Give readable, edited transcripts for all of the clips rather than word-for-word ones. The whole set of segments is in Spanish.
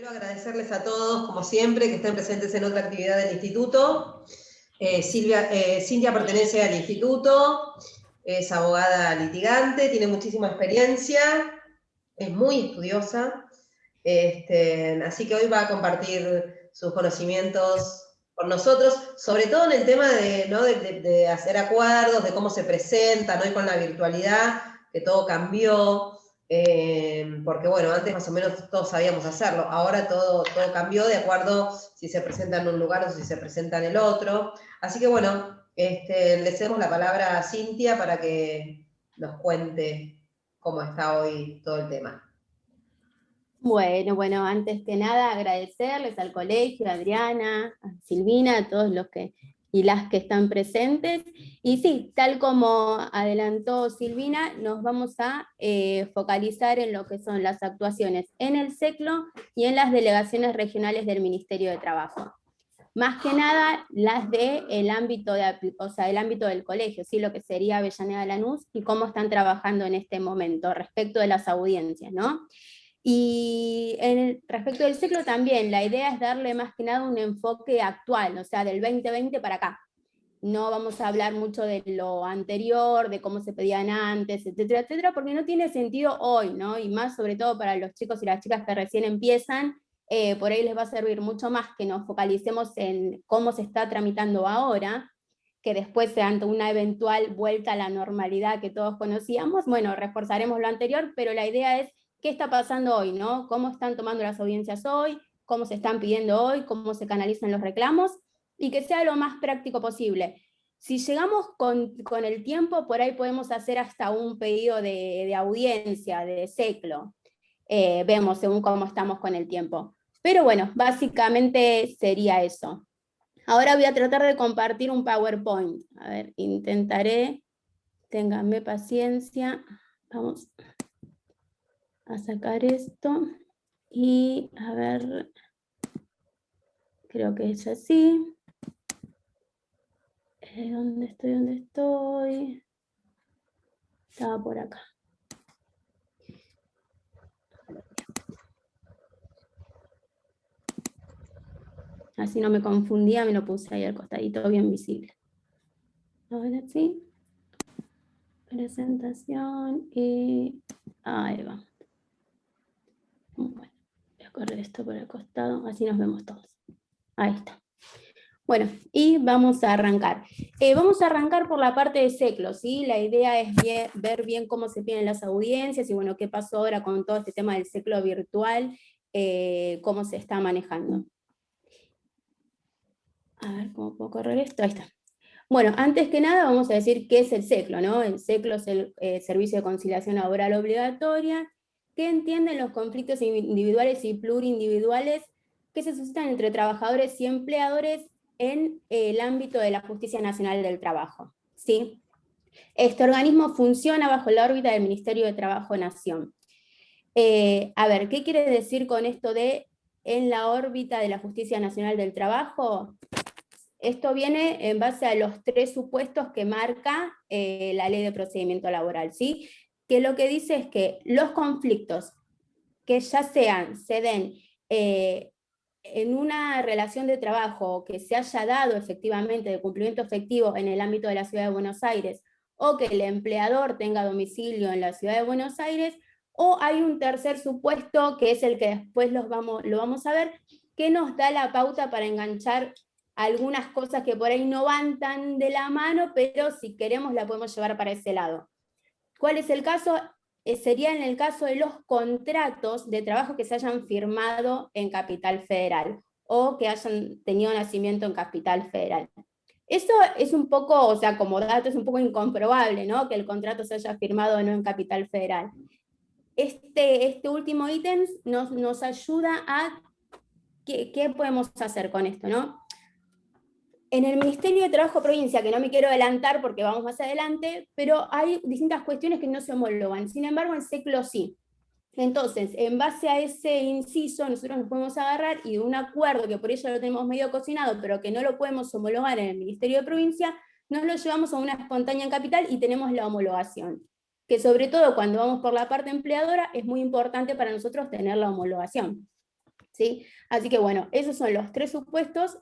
Primero agradecerles a todos, como siempre, que estén presentes en otra actividad del instituto. Cintia pertenece al instituto, es abogada litigante, tiene muchísima experiencia, es muy estudiosa, así que hoy va a compartir sus conocimientos con nosotros, sobre todo en el tema de hacer acuerdos, de cómo se presenta, hoy con la virtualidad, que todo cambió. Porque bueno, antes más o menos todos sabíamos hacerlo, ahora todo cambió de acuerdo si se presenta en un lugar o si se presenta en el otro. Así que bueno, le cedemos la palabra a Cintia para que nos cuente cómo está hoy todo el tema. Bueno, antes que nada agradecerles al colegio, a Adriana, a Silvina, a todos los que y las que están presentes. Y sí, tal como adelantó Silvina, nos vamos a focalizar en lo que son las actuaciones en el SECLO y en las delegaciones regionales del Ministerio de Trabajo. Más que nada las del ámbito, el ámbito del colegio, ¿sí? Lo que sería Avellaneda Lanús y cómo están trabajando en este momento respecto de las audiencias, ¿no? Y respecto del SECLO también, la idea es darle más que nada un enfoque actual, o sea, del 2020 para acá. No vamos a hablar mucho de lo anterior, de cómo se pedían antes, etcétera, etcétera, porque no tiene sentido hoy, ¿no? Y más sobre todo para los chicos y las chicas que recién empiezan, por ahí les va a servir mucho más que nos focalicemos en cómo se está tramitando ahora, que después ante una eventual vuelta a la normalidad que todos conocíamos, bueno, reforzaremos lo anterior, pero la idea es qué está pasando hoy, ¿no? Cómo están tomando las audiencias hoy, cómo se están pidiendo hoy, cómo se canalizan los reclamos, y que sea lo más práctico posible. Si llegamos con el tiempo, por ahí podemos hacer hasta un pedido de audiencia, de SECLO. Vemos según cómo estamos con el tiempo. Pero bueno, básicamente sería eso. Ahora voy a tratar de compartir un PowerPoint. A ver, intentaré. Ténganme paciencia. Vamos a sacar esto. Y a ver, creo que es así. ¿Dónde estoy? ¿Dónde estoy? Estaba por acá. Así no me confundía, me lo puse ahí al costadito bien visible. Ahora sí. Presentación y ahí va. Bueno, voy a correr esto por el costado, así nos vemos todos. Ahí está. Bueno, y vamos a arrancar. Vamos a arrancar por la parte de SECLO, ¿sí? La idea es ver bien cómo se piden las audiencias y bueno, qué pasó ahora con todo este tema del SECLO virtual, cómo se está manejando. A ver, ¿cómo puedo correr esto? Ahí está. Bueno, antes que nada vamos a decir qué es el SECLO, ¿no? El SECLO es el Servicio de Conciliación Laboral Obligatoria, que entiende los conflictos individuales y plurindividuales que se suscitan entre trabajadores y empleadores en el ámbito de la Justicia Nacional del Trabajo, ¿sí? Este organismo funciona bajo la órbita del Ministerio de Trabajo-Nación. A ver, ¿qué quiere decir con esto de en la órbita de la Justicia Nacional del Trabajo? Esto viene en base a los 3 supuestos que marca la Ley de Procedimiento Laboral, ¿sí? Que lo que dice es que los conflictos que ya se den en una relación de trabajo que se haya dado efectivamente de cumplimiento efectivo en el ámbito de la Ciudad de Buenos Aires, o que el empleador tenga domicilio en la Ciudad de Buenos Aires, o hay un tercer supuesto que es el que después lo vamos a ver, que nos da la pauta para enganchar algunas cosas que por ahí no van tan de la mano, pero si queremos la podemos llevar para ese lado. ¿Cuál es el caso? Sería en el caso de los contratos de trabajo que se hayan firmado en Capital Federal o que hayan tenido nacimiento en Capital Federal. Eso es un poco, o sea, como dato es un poco incomprobable, ¿no? Que el contrato se haya firmado o no en Capital Federal. Este último ítem nos ayuda a qué podemos hacer con esto, ¿no? En el Ministerio de Trabajo Provincia, que no me quiero adelantar porque vamos más adelante, pero hay distintas cuestiones que no se homologan. Sin embargo, en SECLO sí. Entonces, en base a ese inciso, nosotros nos podemos agarrar y de un acuerdo que por ello lo tenemos medio cocinado, pero que no lo podemos homologar en el Ministerio de Provincia, nos lo llevamos a una espontánea en Capital y tenemos la homologación. Que sobre todo cuando vamos por la parte empleadora, es muy importante para nosotros tener la homologación. ¿sí? Así que bueno, esos son los 3 supuestos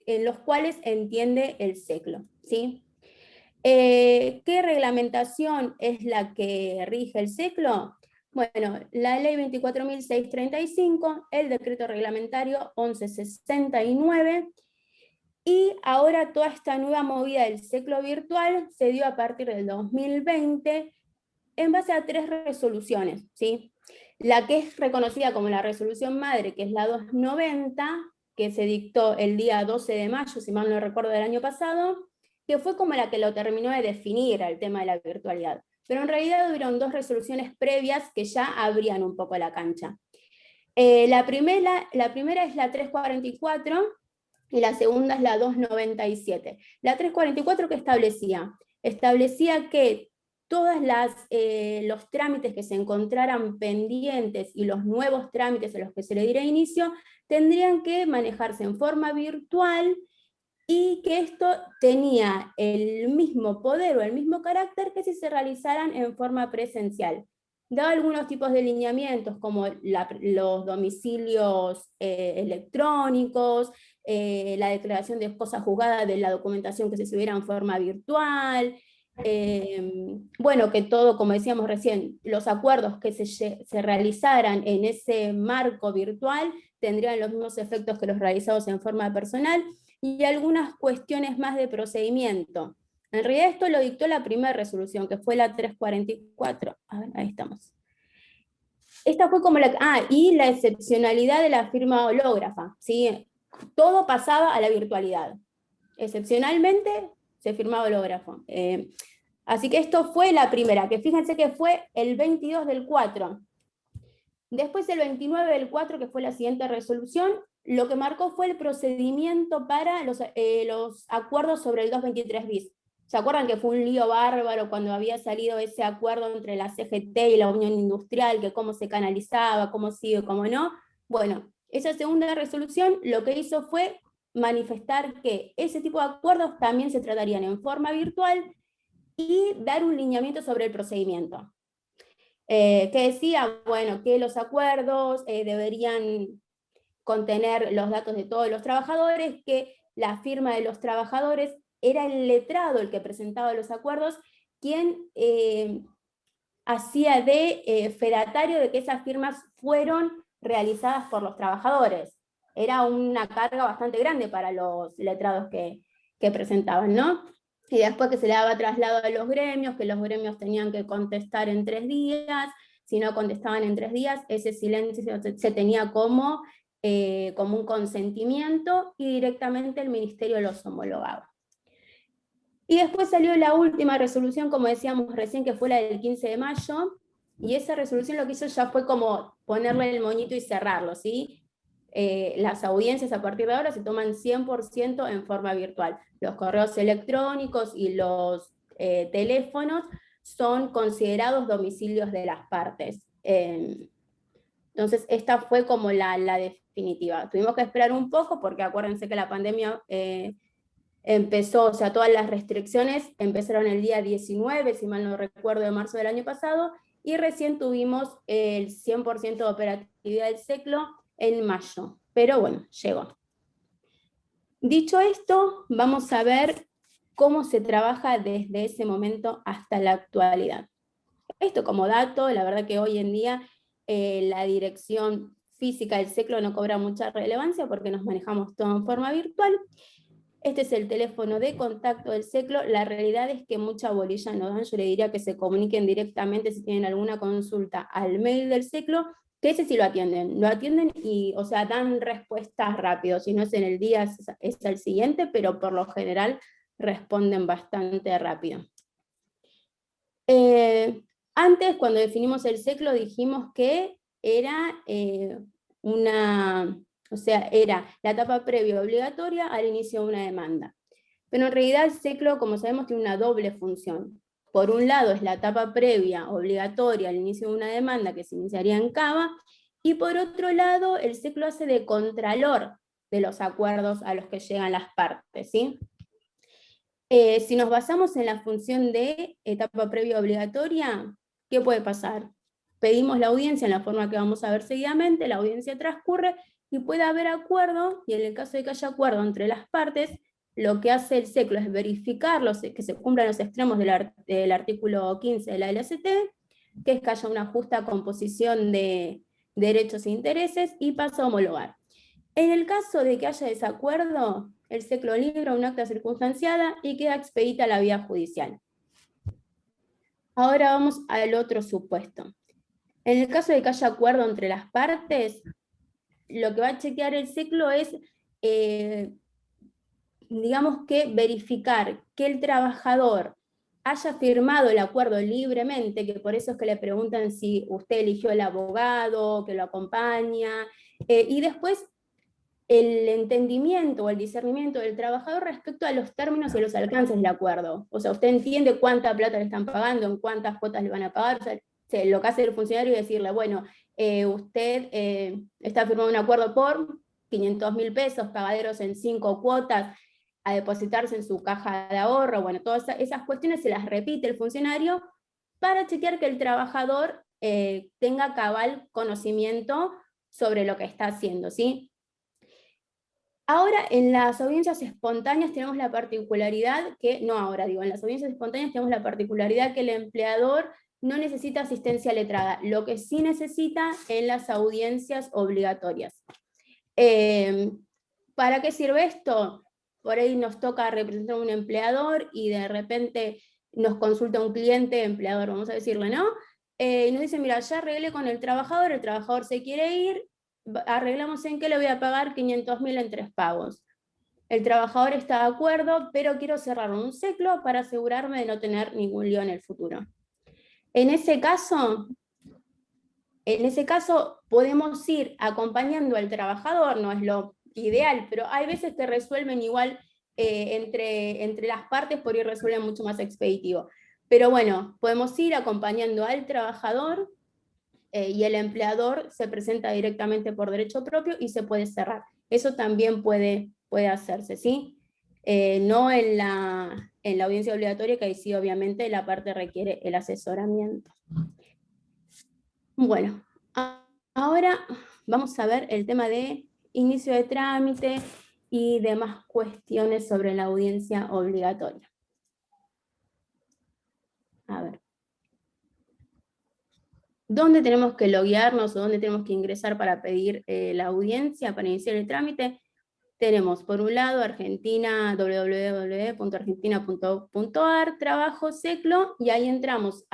en los cuales entiende el SECLO, ¿sí? ¿Qué reglamentación es la que rige el SECLO? Bueno, la ley 24.635, el decreto reglamentario 1169, y ahora toda esta nueva movida del SECLO virtual se dio a partir del 2020 en base a 3 resoluciones, ¿sí? La que es reconocida como la resolución madre, que es la 290, que se dictó el día 12 de mayo, si mal no recuerdo, del año pasado, que fue como la que lo terminó de definir al tema de la virtualidad. Pero en realidad hubieron 2 resoluciones previas que ya abrían un poco la cancha. La primera es la 344 y la segunda es la 297. La 344, ¿qué establecía? Establecía que todos los trámites que se encontraran pendientes y los nuevos trámites a los que se le diera inicio tendrían que manejarse en forma virtual, y que esto tenía el mismo poder o el mismo carácter que si se realizaran en forma presencial. Daba algunos tipos de lineamientos, como los domicilios electrónicos, la declaración de cosas juzgadas de la documentación que se subiera en forma virtual, bueno, que todo, como decíamos recién, los acuerdos que se realizaran en ese marco virtual tendrían los mismos efectos que los realizados en forma personal, y algunas cuestiones más de procedimiento. En realidad esto lo dictó la primera resolución, que fue la 344. A ver, ahí estamos. Esta fue como y la excepcionalidad de la firma hológrafa, ¿sí? Todo pasaba a la virtualidad. Excepcionalmente se firmaba hológrafo. Así que esto fue la primera, que fíjense que fue el 22 del 4. Después el 29 del 4, que fue la siguiente resolución, lo que marcó fue el procedimiento para los acuerdos sobre el 223 bis. ¿Se acuerdan que fue un lío bárbaro cuando había salido ese acuerdo entre la CGT y la Unión Industrial, que cómo se canalizaba, cómo sigue, cómo no? Bueno, esa segunda resolución lo que hizo fue manifestar que ese tipo de acuerdos también se tratarían en forma virtual y dar un lineamiento sobre el procedimiento. Que decía, bueno, que los acuerdos deberían contener los datos de todos los trabajadores, que la firma de los trabajadores era el letrado el que presentaba los acuerdos, quien hacía de fedatario de que esas firmas fueron realizadas por los trabajadores. Era una carga bastante grande para los letrados que presentaban, ¿no? Y después que se le daba traslado a los gremios, que los gremios tenían que contestar en 3 días, si no contestaban en 3 días, ese silencio se tenía como un consentimiento, y directamente el ministerio los homologaba. Y después salió la última resolución, como decíamos recién, que fue la del 15 de mayo, y esa resolución lo que hizo ya fue como ponerle el moñito y cerrarlo, ¿sí? Las audiencias a partir de ahora se toman 100% en forma virtual. Los correos electrónicos y los teléfonos son considerados domicilios de las partes. Entonces esta fue como la definitiva. Tuvimos que esperar un poco porque acuérdense que la pandemia empezó, o sea, todas las restricciones empezaron el día 19, si mal no recuerdo, de marzo del año pasado, y recién tuvimos el 100% de operatividad del SECLO en mayo, pero bueno, llegó. Dicho esto, vamos a ver cómo se trabaja desde ese momento hasta la actualidad. Esto como dato, la verdad que hoy en día la dirección física del SECLO no cobra mucha relevancia porque nos manejamos todo en forma virtual. Este es el teléfono de contacto del SECLO. La realidad es que mucha bolilla no dan. Yo le diría que se comuniquen directamente si tienen alguna consulta al mail del SECLO, que ese sí lo atienden y, o sea, dan respuestas rápido. Si no es en el día, es al siguiente, pero por lo general responden bastante rápido. Antes, cuando definimos el SECLO, dijimos que era era la etapa previa obligatoria al inicio de una demanda. Pero en realidad el SECLO, como sabemos, tiene una doble función. Por un lado es la etapa previa obligatoria al inicio de una demanda que se iniciaría en CABA, y por otro lado el SECLO hace de contralor de los acuerdos a los que llegan las partes, ¿sí? Si nos basamos en la función de etapa previa obligatoria, ¿qué puede pasar? Pedimos la audiencia en la forma que vamos a ver seguidamente, la audiencia transcurre, y puede haber acuerdo, y en el caso de que haya acuerdo entre las partes, lo que hace el SECLO es verificar que se cumplan los extremos del artículo 15 de la LCT, que es que haya una justa composición de derechos e intereses, y pasa a homologar. En el caso de que haya desacuerdo, el SECLO libra un acta circunstanciada y queda expedita la vía judicial. Ahora vamos al otro supuesto. En el caso de que haya acuerdo entre las partes, lo que va a chequear el SECLO es, digamos que verificar que el trabajador haya firmado el acuerdo libremente, que por eso es que le preguntan si usted eligió el abogado, que lo acompaña, y después el entendimiento o el discernimiento del trabajador respecto a los términos y los alcances del acuerdo. O sea, usted entiende cuánta plata le están pagando, en cuántas cuotas le van a pagar. O sea, lo que hace el funcionario es decirle, bueno, usted está firmando un acuerdo por 500.000 pesos, pagaderos en 5 cuotas, a depositarse en su caja de ahorro. Bueno, todas esas cuestiones se las repite el funcionario para chequear que el trabajador tenga cabal conocimiento sobre lo que está haciendo, ¿sí? Ahora, en las audiencias espontáneas tenemos la particularidad que, no ahora digo, en las audiencias espontáneas tenemos la particularidad que el empleador no necesita asistencia letrada, lo que sí necesita en las audiencias obligatorias. ¿Para qué sirve esto? Por ahí nos toca representar a un empleador y de repente nos consulta un cliente, empleador, vamos a decirle, ¿no? Y nos dice, mira, ya arreglé con el trabajador se quiere ir, arreglamos en que le voy a pagar 500.000 en 3 pagos. El trabajador está de acuerdo, pero quiero cerrar un SECLO para asegurarme de no tener ningún lío en el futuro. En ese caso podemos ir acompañando al trabajador, no es lo ideal, pero hay veces que resuelven igual entre las partes, por ir resuelven mucho más expeditivo. Pero bueno, podemos ir acompañando al trabajador y el empleador se presenta directamente por derecho propio y se puede cerrar. Eso también puede hacerse, ¿sí? No en la audiencia obligatoria, que ahí sí obviamente la parte requiere el asesoramiento. Bueno, ahora vamos a ver el tema de inicio de trámite y demás cuestiones sobre la audiencia obligatoria. A ver. ¿Dónde tenemos que loguearnos o dónde tenemos que ingresar para pedir la audiencia, para iniciar el trámite? Tenemos por un lado Argentina, www.argentina.gov.ar, trabajo SECLO, y ahí entramos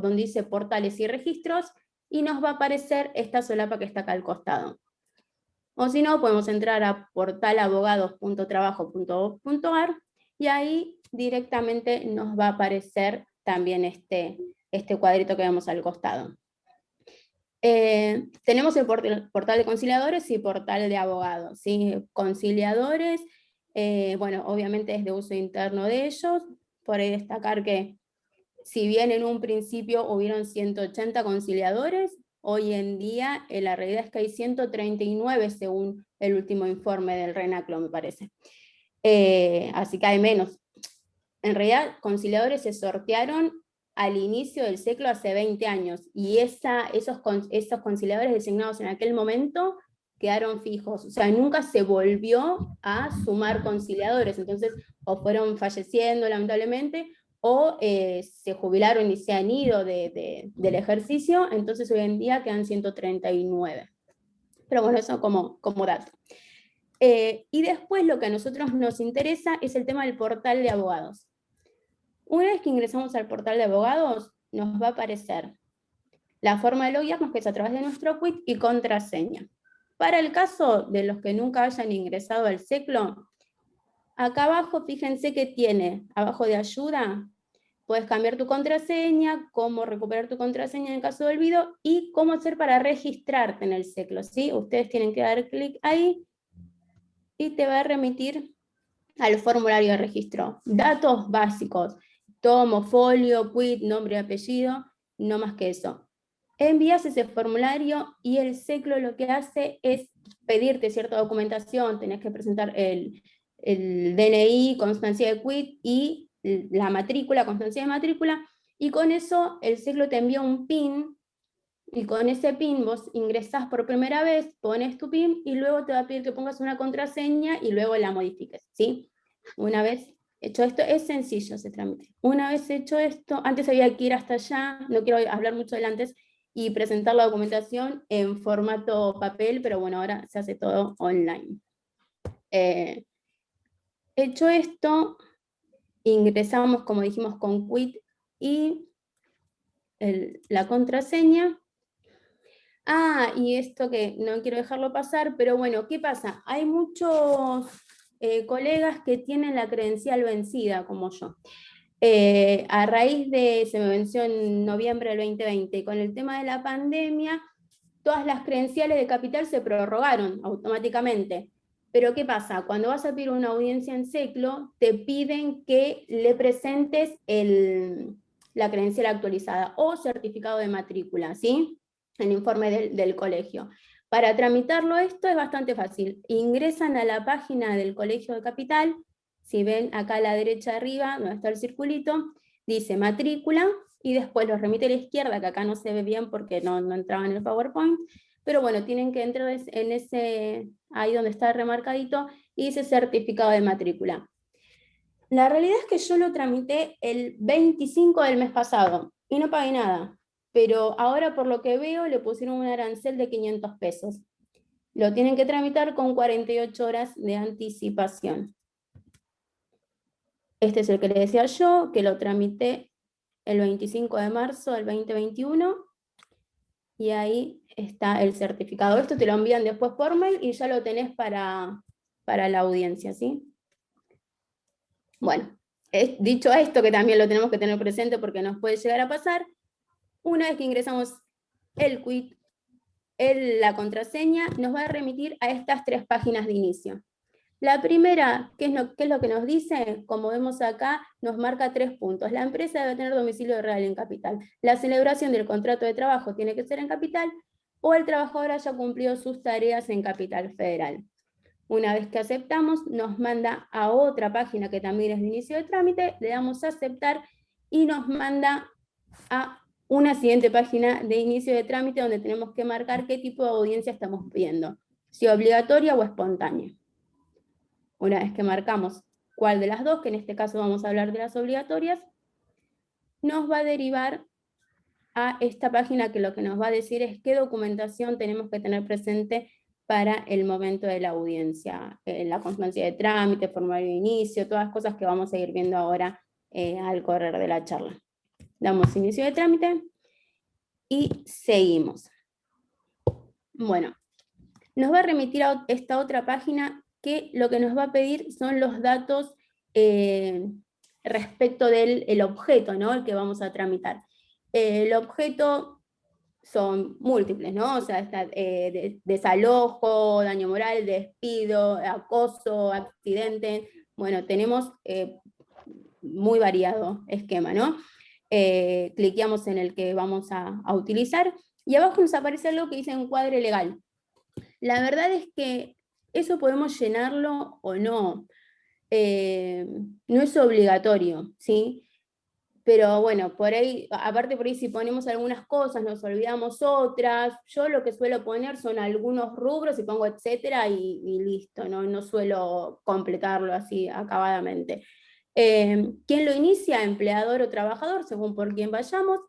donde dice portales y registros, y nos va a aparecer esta solapa que está acá al costado. O si no, podemos entrar a portalabogados.trabajo.gov.ar, y ahí directamente nos va a aparecer también este cuadrito que vemos al costado. Tenemos el portal de conciliadores y portal de abogados, ¿sí? Conciliadores, bueno, obviamente es de uso interno de ellos, por ahí destacar que si bien en un principio hubieron 180 conciliadores, hoy en día la realidad es que hay 139 según el último informe del RENACLO, me parece. Así que hay menos. En realidad, conciliadores se sortearon al inicio del SECLO hace 20 años, y esos conciliadores designados en aquel momento quedaron fijos, o sea, nunca se volvió a sumar conciliadores, entonces o fueron falleciendo lamentablemente, o se jubilaron y se han ido del ejercicio, entonces hoy en día quedan 139. Pero bueno, eso como dato. Y después lo que a nosotros nos interesa es el tema del portal de abogados. Una vez que ingresamos al portal de abogados, nos va a aparecer la forma de loguearnos, que es a través de nuestro quit y contraseña. Para el caso de los que nunca hayan ingresado al SECLO, acá abajo fíjense que tiene, abajo de ayuda, puedes cambiar tu contraseña, cómo recuperar tu contraseña en caso de olvido, y cómo hacer para registrarte en el SECLO, ¿sí? Ustedes tienen que dar clic ahí, y te va a remitir al formulario de registro. Datos básicos: tomo, folio, quit, nombre y apellido, no más que eso. Envías ese formulario y el SECLO lo que hace es pedirte cierta documentación, tenés que presentar el DNI, constancia de quit y la matrícula, constancia de matrícula, y con eso el SECLO te envía un PIN Y con ese PIN vos ingresás por primera vez, pones tu PIN y luego te va a pedir que pongas una contraseña y luego la modifiques, ¿sí? Una vez hecho esto, es sencillo ese trámite. Una vez hecho esto, antes había que ir hasta allá, no quiero hablar mucho del antes, y presentar la documentación en formato papel, pero bueno, ahora se hace todo online. Hecho esto, ingresamos, como dijimos, con quit y la contraseña. Y esto que no quiero dejarlo pasar, pero bueno, ¿qué pasa? Hay muchos colegas que tienen la credencial vencida, como yo. A raíz de, se me venció en noviembre del 2020, con el tema de la pandemia, todas las credenciales de capital se prorrogaron automáticamente. Pero ¿qué pasa? Cuando vas a pedir una audiencia en SECLO, te piden que le presentes la credencial actualizada o certificado de matrícula, ¿sí? El informe del colegio. Para tramitarlo esto es bastante fácil. Ingresan a la página del Colegio de Capital, si ven acá a la derecha arriba, donde está el circulito, dice matrícula, y después los remite a la izquierda, que acá no se ve bien porque no entraba en el PowerPoint, pero bueno, tienen que entrar en ese, ahí donde está remarcadito, y dice certificado de matrícula. La realidad es que yo lo tramité el 25 del mes pasado, y no pagué nada, pero ahora por lo que veo le pusieron un arancel de 500 pesos. Lo tienen que tramitar con 48 horas de anticipación. Este es el que le decía yo, que lo tramité el 25 de marzo del 2021, y ahí está el certificado. Esto te lo envían después por mail y ya lo tenés para la audiencia, ¿sí? Bueno, dicho esto, que también lo tenemos que tener presente porque nos puede llegar a pasar, una vez que ingresamos el quit, la contraseña, nos va a remitir a estas 3 páginas de inicio. La primera, ¿qué es lo que nos dice? Como vemos acá, nos marca 3 puntos. La empresa debe tener domicilio real en capital. La celebración del contrato de trabajo tiene que ser en capital, o el trabajador haya cumplido sus tareas en capital federal. Una vez que aceptamos, nos manda a otra página que también es de inicio de trámite, le damos a aceptar y nos manda a una siguiente página de inicio de trámite donde tenemos que marcar qué tipo de audiencia estamos pidiendo, si obligatoria o espontánea. Una vez que marcamos cuál de las dos, que en este caso vamos a hablar de las obligatorias, nos va a derivar a esta página que lo que nos va a decir es qué documentación tenemos que tener presente para el momento de la audiencia, la constancia de trámite, formulario de inicio, todas las cosas que vamos a ir viendo ahora al correr de la charla. Damos inicio de trámite y seguimos. Bueno, nos va a remitir a esta otra página que lo que nos va a pedir son los datos respecto del objeto, ¿no? El que vamos a tramitar. El objeto son múltiples, ¿no? O sea, está, desalojo, daño moral, despido, acoso, accidente. Bueno, tenemos muy variado esquema, ¿no? Cliqueamos en el que vamos a utilizar y abajo nos aparece algo que dice encuadre legal. La verdad es que eso podemos llenarlo o no. No es obligatorio, ¿sí? Pero bueno, por ahí, aparte por ahí si ponemos algunas cosas, nos olvidamos otras. Yo lo que suelo poner son algunos rubros y pongo etcétera y listo, no suelo completarlo así acabadamente. ¿Quién lo inicia? Empleador o trabajador, según por quién vayamos,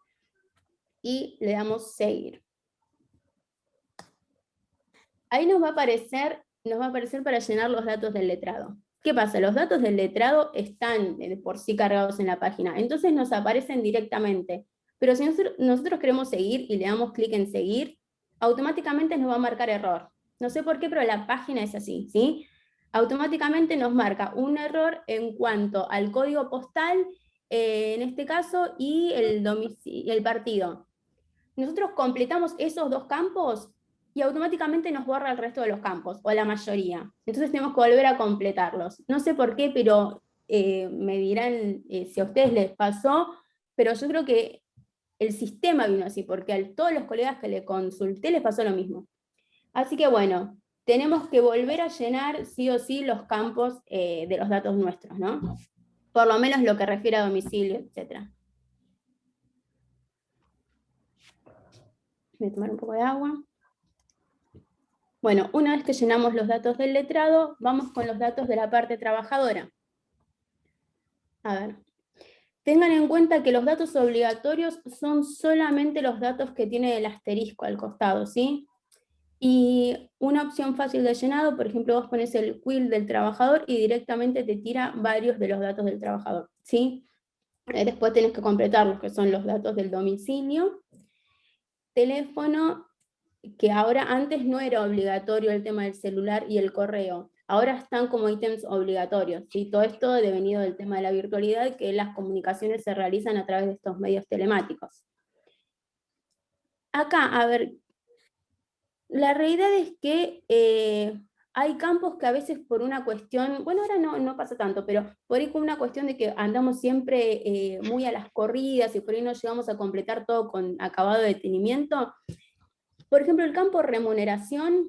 y le damos seguir. Ahí nos va a aparecer para llenar los datos del letrado. ¿Qué pasa? Los datos del letrado están por sí cargados en la página, entonces nos aparecen directamente. Pero si nosotros queremos seguir y le damos clic en seguir, automáticamente nos va a marcar error. No sé por qué, pero la página es así, ¿sí? Automáticamente nos marca un error en cuanto al código postal, en este caso, y el partido. Nosotros completamos esos 2 campos y automáticamente nos borra el resto de los campos, o la mayoría. Entonces tenemos que volver a completarlos. No sé por qué, pero me dirán si a ustedes les pasó, pero yo creo que el sistema vino así, porque a todos los colegas que le consulté les pasó lo mismo. Así que bueno, tenemos que volver a llenar sí o sí los campos de los datos nuestros, ¿no? Por lo menos lo que refiere a domicilio, etc. Voy a tomar un poco de agua. Bueno, una vez que llenamos los datos del letrado, vamos con los datos de la parte trabajadora. A ver, tengan en cuenta que los datos obligatorios son solamente los datos que tiene el asterisco al costado, ¿sí? Y una opción fácil de llenado, por ejemplo, vos pones el quill del trabajador y directamente te tira varios de los datos del trabajador, ¿sí? Después tenés que completar los que son los datos del domicilio, teléfono, que ahora antes no era obligatorio el tema del celular y el correo, ahora están como ítems obligatorios, ¿sí? Todo esto devenido del tema de la virtualidad, que las comunicaciones se realizan a través de estos medios telemáticos. Acá, a ver, la realidad es que hay campos que a veces por una cuestión, bueno, ahora no pasa tanto, pero por ahí con una cuestión de que andamos siempre muy a las corridas y por ahí no llegamos a completar todo con acabado de detenimiento. Por ejemplo, el campo remuneración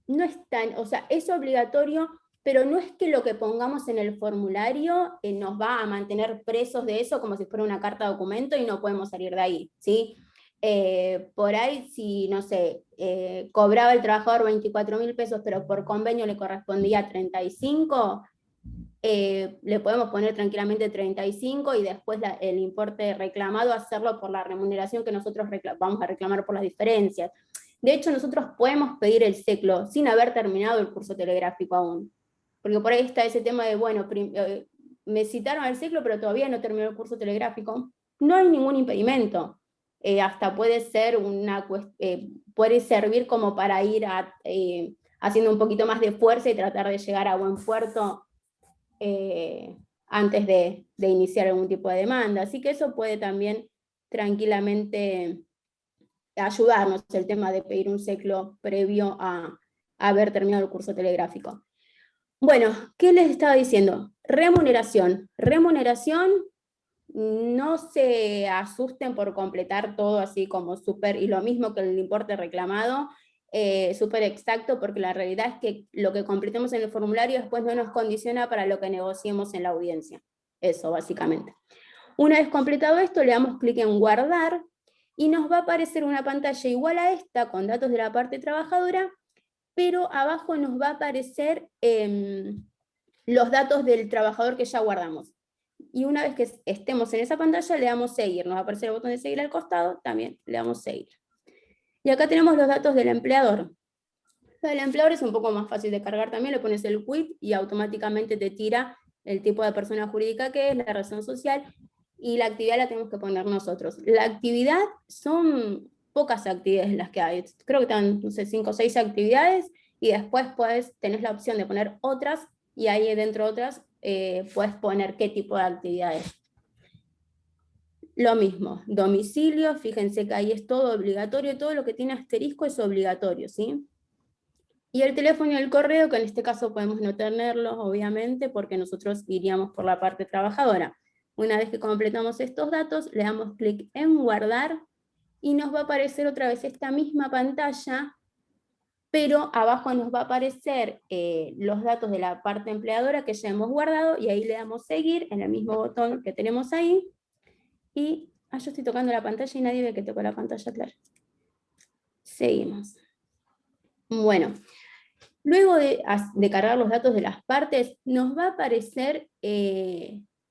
no es tan, o sea, es obligatorio, pero no es que lo que pongamos en el formulario nos va a mantener presos de eso como si fuera una carta de documento y no podemos salir de ahí, ¿sí? Por ahí, si, no sé, cobraba el trabajador 24.000 pesos, pero por convenio le correspondía 35, le podemos poner tranquilamente 35 y después el importe reclamado hacerlo por la remuneración que nosotros vamos a reclamar por las diferencias. De hecho, nosotros podemos pedir el SECLO sin haber terminado el curso telegráfico aún. Porque por ahí está ese tema de, bueno, me citaron al SECLO, pero todavía no terminó el curso telegráfico. No hay ningún impedimento. Hasta puede ser puede servir como para ir haciendo un poquito más de fuerza y tratar de llegar a buen puerto antes de iniciar algún tipo de demanda. Así que eso puede también tranquilamente ayudarnos, el tema de pedir un SECLO previo a haber terminado el curso telegráfico. Bueno, ¿qué les estaba diciendo? Remuneración. Remuneración, no se asusten por completar todo así como súper, y lo mismo que el importe reclamado, súper exacto, porque la realidad es que lo que completemos en el formulario después no nos condiciona para lo que negociemos en la audiencia. Eso, básicamente. Una vez completado esto, le damos clic en guardar, y nos va a aparecer una pantalla igual a esta, con datos de la parte trabajadora, pero abajo nos va a aparecer los datos del trabajador que ya guardamos. Y una vez que estemos en esa pantalla, le damos seguir. Nos va a aparecer el botón de seguir al costado, también le damos seguir. Y acá tenemos los datos del empleador. Lo del empleador es un poco más fácil de cargar también, le pones el quit y automáticamente te tira el tipo de persona jurídica que es, la razón social, y la actividad la tenemos que poner nosotros. La actividad son pocas actividades las que hay, creo que están, no sé, 5 o 6 actividades, y después tenés la opción de poner otras, y ahí dentro de otras puedes poner qué tipo de actividades. Lo mismo, domicilio, fíjense que ahí es todo obligatorio, todo lo que tiene asterisco es obligatorio, ¿sí? Y el teléfono y el correo, que en este caso podemos no tenerlos, obviamente, porque nosotros iríamos por la parte trabajadora. Una vez que completamos estos datos, le damos clic en guardar, y nos va a aparecer otra vez esta misma pantalla, pero abajo nos va a aparecer los datos de la parte empleadora que ya hemos guardado, y ahí le damos seguir, en el mismo botón que tenemos ahí, y yo estoy tocando la pantalla y nadie ve que toco la pantalla, claro. Seguimos. Bueno, luego de cargar los datos de las partes, nos va a aparecer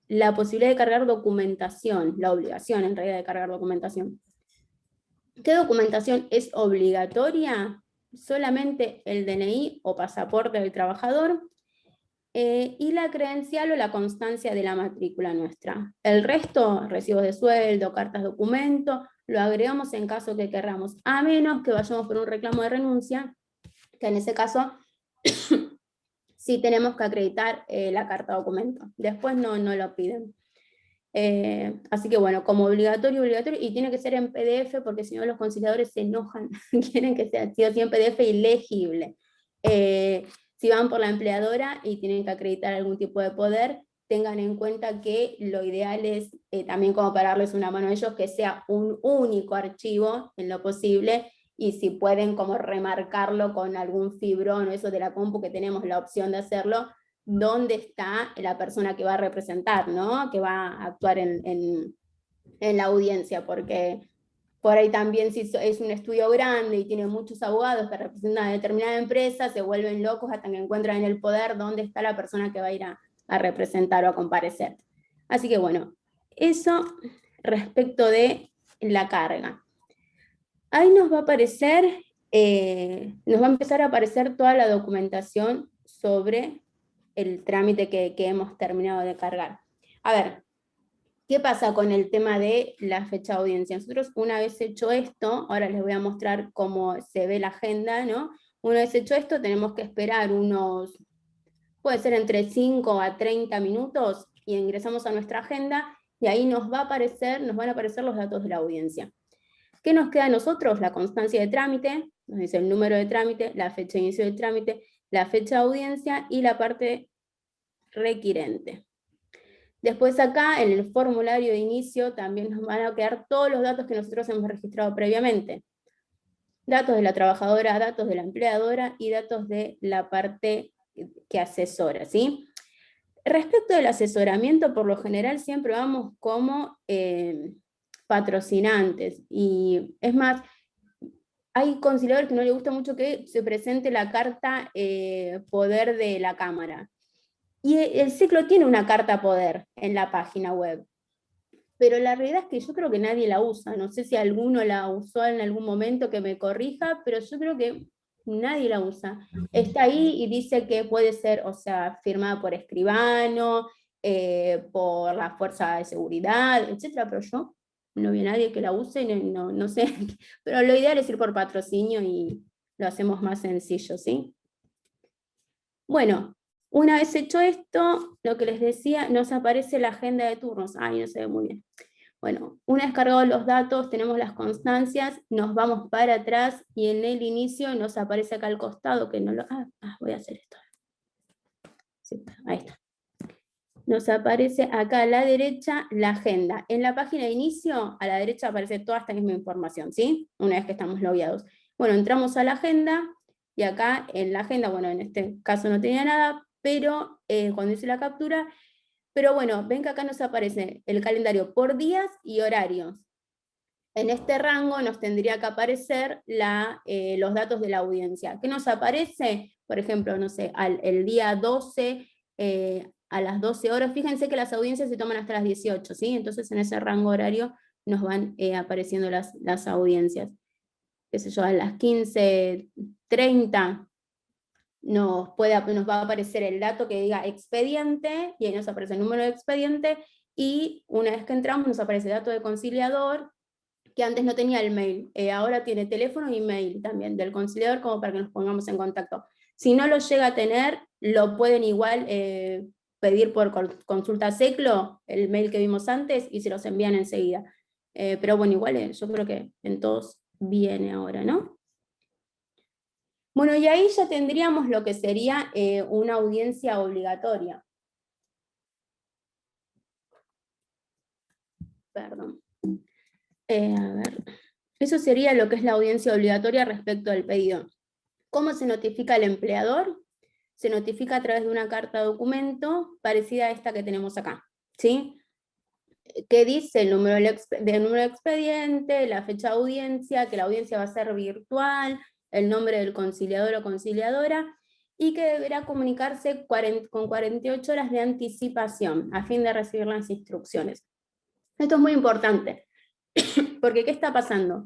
la posibilidad de cargar documentación, la obligación en realidad de cargar documentación. ¿Qué documentación es obligatoria? Solamente el DNI o pasaporte del trabajador, y la credencial o la constancia de la matrícula nuestra. El resto, recibos de sueldo, cartas documento, lo agregamos en caso que querramos, a menos que vayamos por un reclamo de renuncia, que en ese caso sí tenemos que acreditar la carta documento. Después no lo piden. Así que bueno, como obligatorio, y tiene que ser en PDF, porque si no los conciliadores se enojan, quieren que sea sí en PDF y legible. Si van por la empleadora y tienen que acreditar algún tipo de poder, tengan en cuenta que lo ideal es, también como para darles una mano a ellos, que sea un único archivo en lo posible, y si pueden como remarcarlo con algún fibrón o eso de la compu, que tenemos la opción de hacerlo, dónde está la persona que va a representar, ¿no? Que va a actuar en la audiencia, porque Por ahí también si es un estudio grande y tiene muchos abogados que representan a determinada empresa, se vuelven locos hasta que encuentran en el poder dónde está la persona que va a ir a representar o a comparecer. Así que bueno, eso respecto de la carga. Ahí nos va a aparecer, nos va a empezar a aparecer toda la documentación sobre el trámite que hemos terminado de cargar. A ver, ¿qué pasa con el tema de la fecha de audiencia? Nosotros una vez hecho esto, ahora les voy a mostrar cómo se ve la agenda, ¿no? Una vez hecho esto tenemos que esperar unos, puede ser entre 5 a 30 minutos, y ingresamos a nuestra agenda, y ahí nos van a aparecer los datos de la audiencia. ¿Qué nos queda a nosotros? La constancia de trámite, nos dice el número de trámite, la fecha de inicio del trámite, la fecha de audiencia y la parte requirente. Después acá, en el formulario de inicio, también nos van a quedar todos los datos que nosotros hemos registrado previamente. Datos de la trabajadora, datos de la empleadora y datos de la parte que asesora, ¿sí? Respecto del asesoramiento, por lo general siempre vamos como patrocinantes, y es más, hay conciliadores que no les gusta mucho que se presente la carta poder de la Cámara. Y el ciclo tiene una carta poder en la página web, pero la realidad es que yo creo que nadie la usa. No sé si alguno la usó en algún momento, que me corrija, pero yo creo que nadie la usa. Está ahí y dice que puede ser, o sea, firmada por escribano, por la fuerza de seguridad, etcétera, pero yo no vi a nadie que la use, no sé, pero lo ideal es ir por patrocinio y lo hacemos más sencillo, ¿sí? Bueno, una vez hecho esto, lo que les decía, nos aparece la agenda de turnos. Ay, no se ve muy bien. Bueno, una vez cargados los datos, tenemos las constancias, nos vamos para atrás y en el inicio nos aparece acá al costado, que no lo... voy a hacer esto. Sí, ahí está. Nos aparece acá a la derecha la agenda. En la página de inicio, a la derecha aparece toda esta misma información, ¿sí? Una vez que estamos logueados. Bueno, entramos a la agenda, y acá en la agenda, bueno, en este caso no tenía nada, pero cuando hice la captura, pero bueno, ven que acá nos aparece el calendario por días y horarios. En este rango nos tendría que aparecer los datos de la audiencia. ¿Qué nos aparece? Por ejemplo, no sé, el día 12, a las 12 horas, fíjense que las audiencias se toman hasta las 18, ¿sí? Entonces en ese rango horario nos van apareciendo las audiencias. Qué sé yo, a las 15:30 nos va a aparecer el dato que diga expediente, y ahí nos aparece el número de expediente, y una vez que entramos nos aparece el dato de conciliador, que antes no tenía el mail, ahora tiene teléfono y mail también del conciliador, como para que nos pongamos en contacto. Si no lo llega a tener, lo pueden igual pedir por consulta SECLO, el mail que vimos antes, y se los envían enseguida. Pero bueno, igual yo creo que en todos viene ahora, ¿no? Bueno, y ahí ya tendríamos lo que sería una audiencia obligatoria. Perdón. A ver. Eso sería lo que es la audiencia obligatoria respecto al pedido. ¿Cómo se notifica al empleador? Se notifica a través de una carta documento parecida a esta que tenemos acá, ¿sí? Que dice el número de expediente, la fecha de audiencia, que la audiencia va a ser virtual, el nombre del conciliador o conciliadora, y que deberá comunicarse con 48 horas de anticipación a fin de recibir las instrucciones. Esto es muy importante, porque ¿qué está pasando?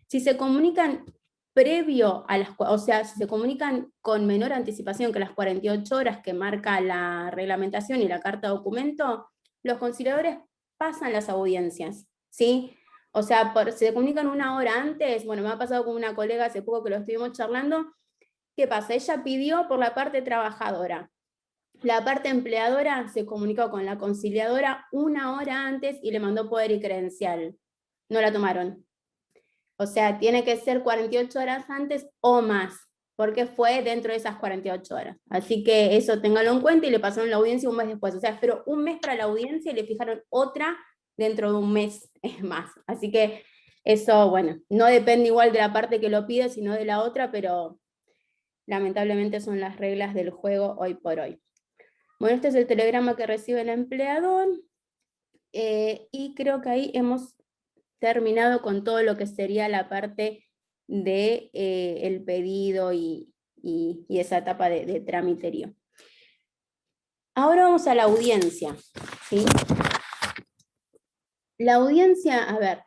Si se comunican previo a o sea, si se comunican con menor anticipación que las 48 horas que marca la reglamentación y la carta documento, los conciliadores pasan las audiencias, ¿sí? O sea, si se comunican una hora antes, bueno, me ha pasado con una colega hace poco que lo estuvimos charlando. ¿Qué pasa? Ella pidió por la parte trabajadora. La parte empleadora se comunicó con la conciliadora una hora antes y le mandó poder y credencial. No la tomaron. O sea, tiene que ser 48 horas antes o más, porque fue dentro de esas 48 horas. Así que eso téngalo en cuenta, y le pasaron la audiencia un mes después. O sea, esperó un mes para la audiencia y le fijaron otra dentro de un mes más. Así que eso, bueno, no depende igual de la parte que lo pide, sino de la otra, pero lamentablemente son las reglas del juego hoy por hoy. Bueno, este es el telegrama que recibe el empleador, y creo que ahí hemos terminado con todo lo que sería la parte de el pedido y esa etapa de tramiterío. Ahora vamos a la audiencia, ¿sí? La audiencia, a ver,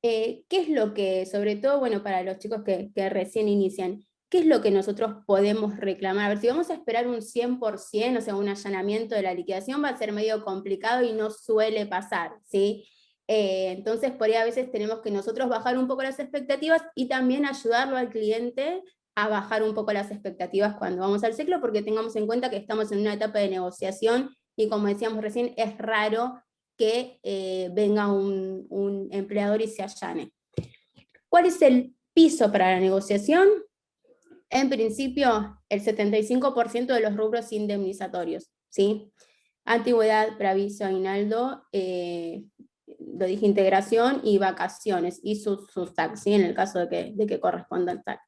¿qué es lo que, sobre todo, bueno, para los chicos que recién inician, qué es lo que nosotros podemos reclamar? A ver, si vamos a esperar un 100%, o sea, un allanamiento de la liquidación, va a ser medio complicado y no suele pasar, ¿sí? Entonces, por ahí a veces tenemos que nosotros bajar un poco las expectativas y también ayudarlo al cliente a bajar un poco las expectativas cuando vamos al ciclo, porque tengamos en cuenta que estamos en una etapa de negociación y, como decíamos recién, es raro que venga un empleador y se allane. ¿Cuál es el piso para la negociación? En principio, el 75% de los rubros indemnizatorios, ¿sí? Antigüedad, preaviso, aguinaldo, lo dije, integración y vacaciones, y sus tax, ¿sí? En el caso de que corresponda al tax.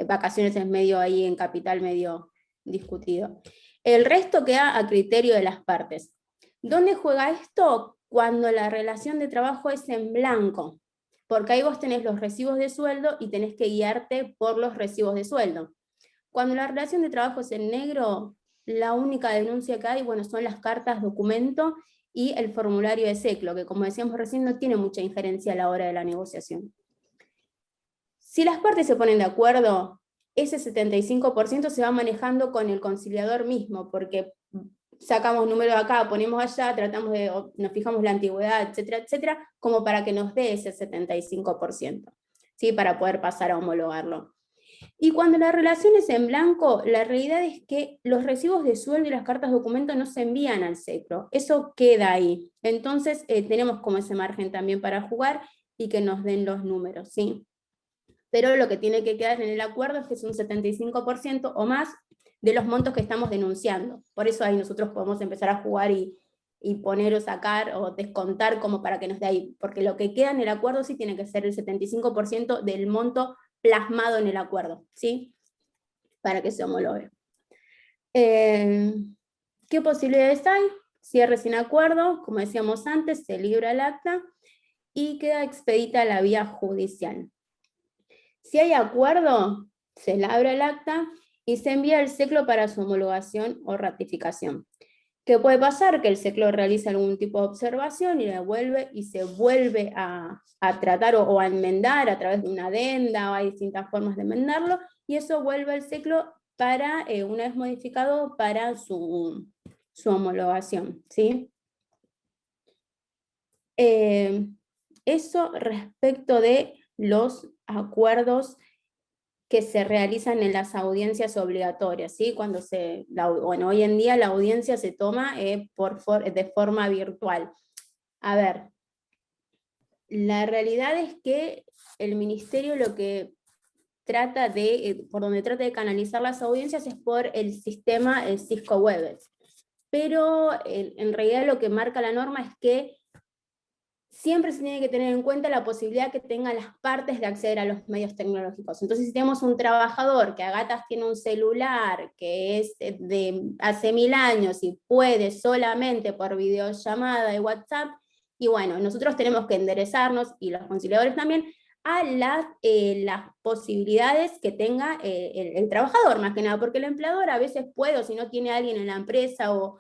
Vacaciones es medio ahí en capital, medio discutido. El resto queda a criterio de las partes. ¿Dónde juega esto? Cuando la relación de trabajo es en blanco, porque ahí vos tenés los recibos de sueldo y tenés que guiarte por los recibos de sueldo. Cuando la relación de trabajo es en negro, la única denuncia que hay, bueno, son las cartas documento y el formulario de SECLO, que, como decíamos recién, no tiene mucha injerencia a la hora de la negociación. Si las partes se ponen de acuerdo, ese 75% se va manejando con el conciliador mismo, porque sacamos números acá, ponemos allá, nos fijamos la antigüedad, etcétera, etcétera, como para que nos dé ese 75%, ¿sí? Para poder pasar a homologarlo. Y cuando la relación es en blanco, la realidad es que los recibos de sueldo y las cartas documento no se envían al SECLO, eso queda ahí. Entonces tenemos como ese margen también para jugar y que nos den los números, ¿sí? Pero lo que tiene que quedar en el acuerdo es que es un 75% o más de los montos que estamos denunciando. Por eso ahí nosotros podemos empezar a jugar y poner o sacar o descontar como para que nos dé ahí, porque lo que queda en el acuerdo sí tiene que ser el 75% del monto plasmado en el acuerdo, ¿sí? Para que se homologue. ¿Qué posibilidades hay? Cierre sin acuerdo, como decíamos antes, se libra el acta y queda expedita la vía judicial. Si hay acuerdo, se labra el acta y se envía al SECLO para su homologación o ratificación. ¿Qué puede pasar? Que el SECLO realiza algún tipo de observación y devuelve y se vuelve a tratar o a enmendar a través de una adenda, o hay distintas formas de enmendarlo, y eso vuelve al SECLO para, una vez modificado, para su homologación, ¿sí? Eso respecto de los acuerdos que se realizan en las audiencias obligatorias, ¿sí? Cuando bueno, hoy en día la audiencia se toma de forma virtual. A ver, la realidad es que el ministerio lo que trata por donde trata de canalizar las audiencias es por el sistema Cisco Webex. Pero en realidad lo que marca la norma es que siempre se tiene que tener en cuenta la posibilidad que tengan las partes de acceder a los medios tecnológicos. Entonces, si tenemos un trabajador que a gatas tiene un celular que es de hace 1000 años y puede solamente por videollamada y WhatsApp, y bueno, nosotros tenemos que enderezarnos, y los conciliadores también, a las posibilidades que tenga el trabajador, más que nada, porque el empleador a veces puede, o si no tiene a alguien en la empresa, o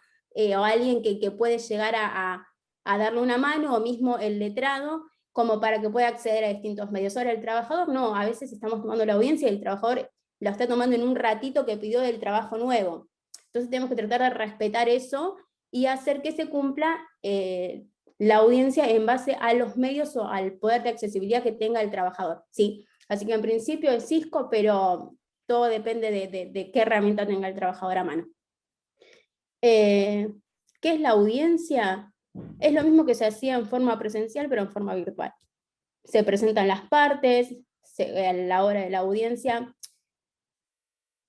alguien que puede llegar a darle una mano, o mismo el letrado, como para que pueda acceder a distintos medios. Ahora el trabajador no, a veces estamos tomando la audiencia y el trabajador la está tomando en un ratito que pidió del trabajo nuevo. Entonces tenemos que tratar de respetar eso y hacer que se cumpla la audiencia en base a los medios o al poder de accesibilidad que tenga el trabajador, ¿sí? Así que en principio es Cisco, pero todo depende de qué herramienta tenga el trabajador a mano. ¿Qué es la audiencia? Es lo mismo que se hacía en forma presencial, pero en forma virtual. Se presentan las partes, a la hora de la audiencia.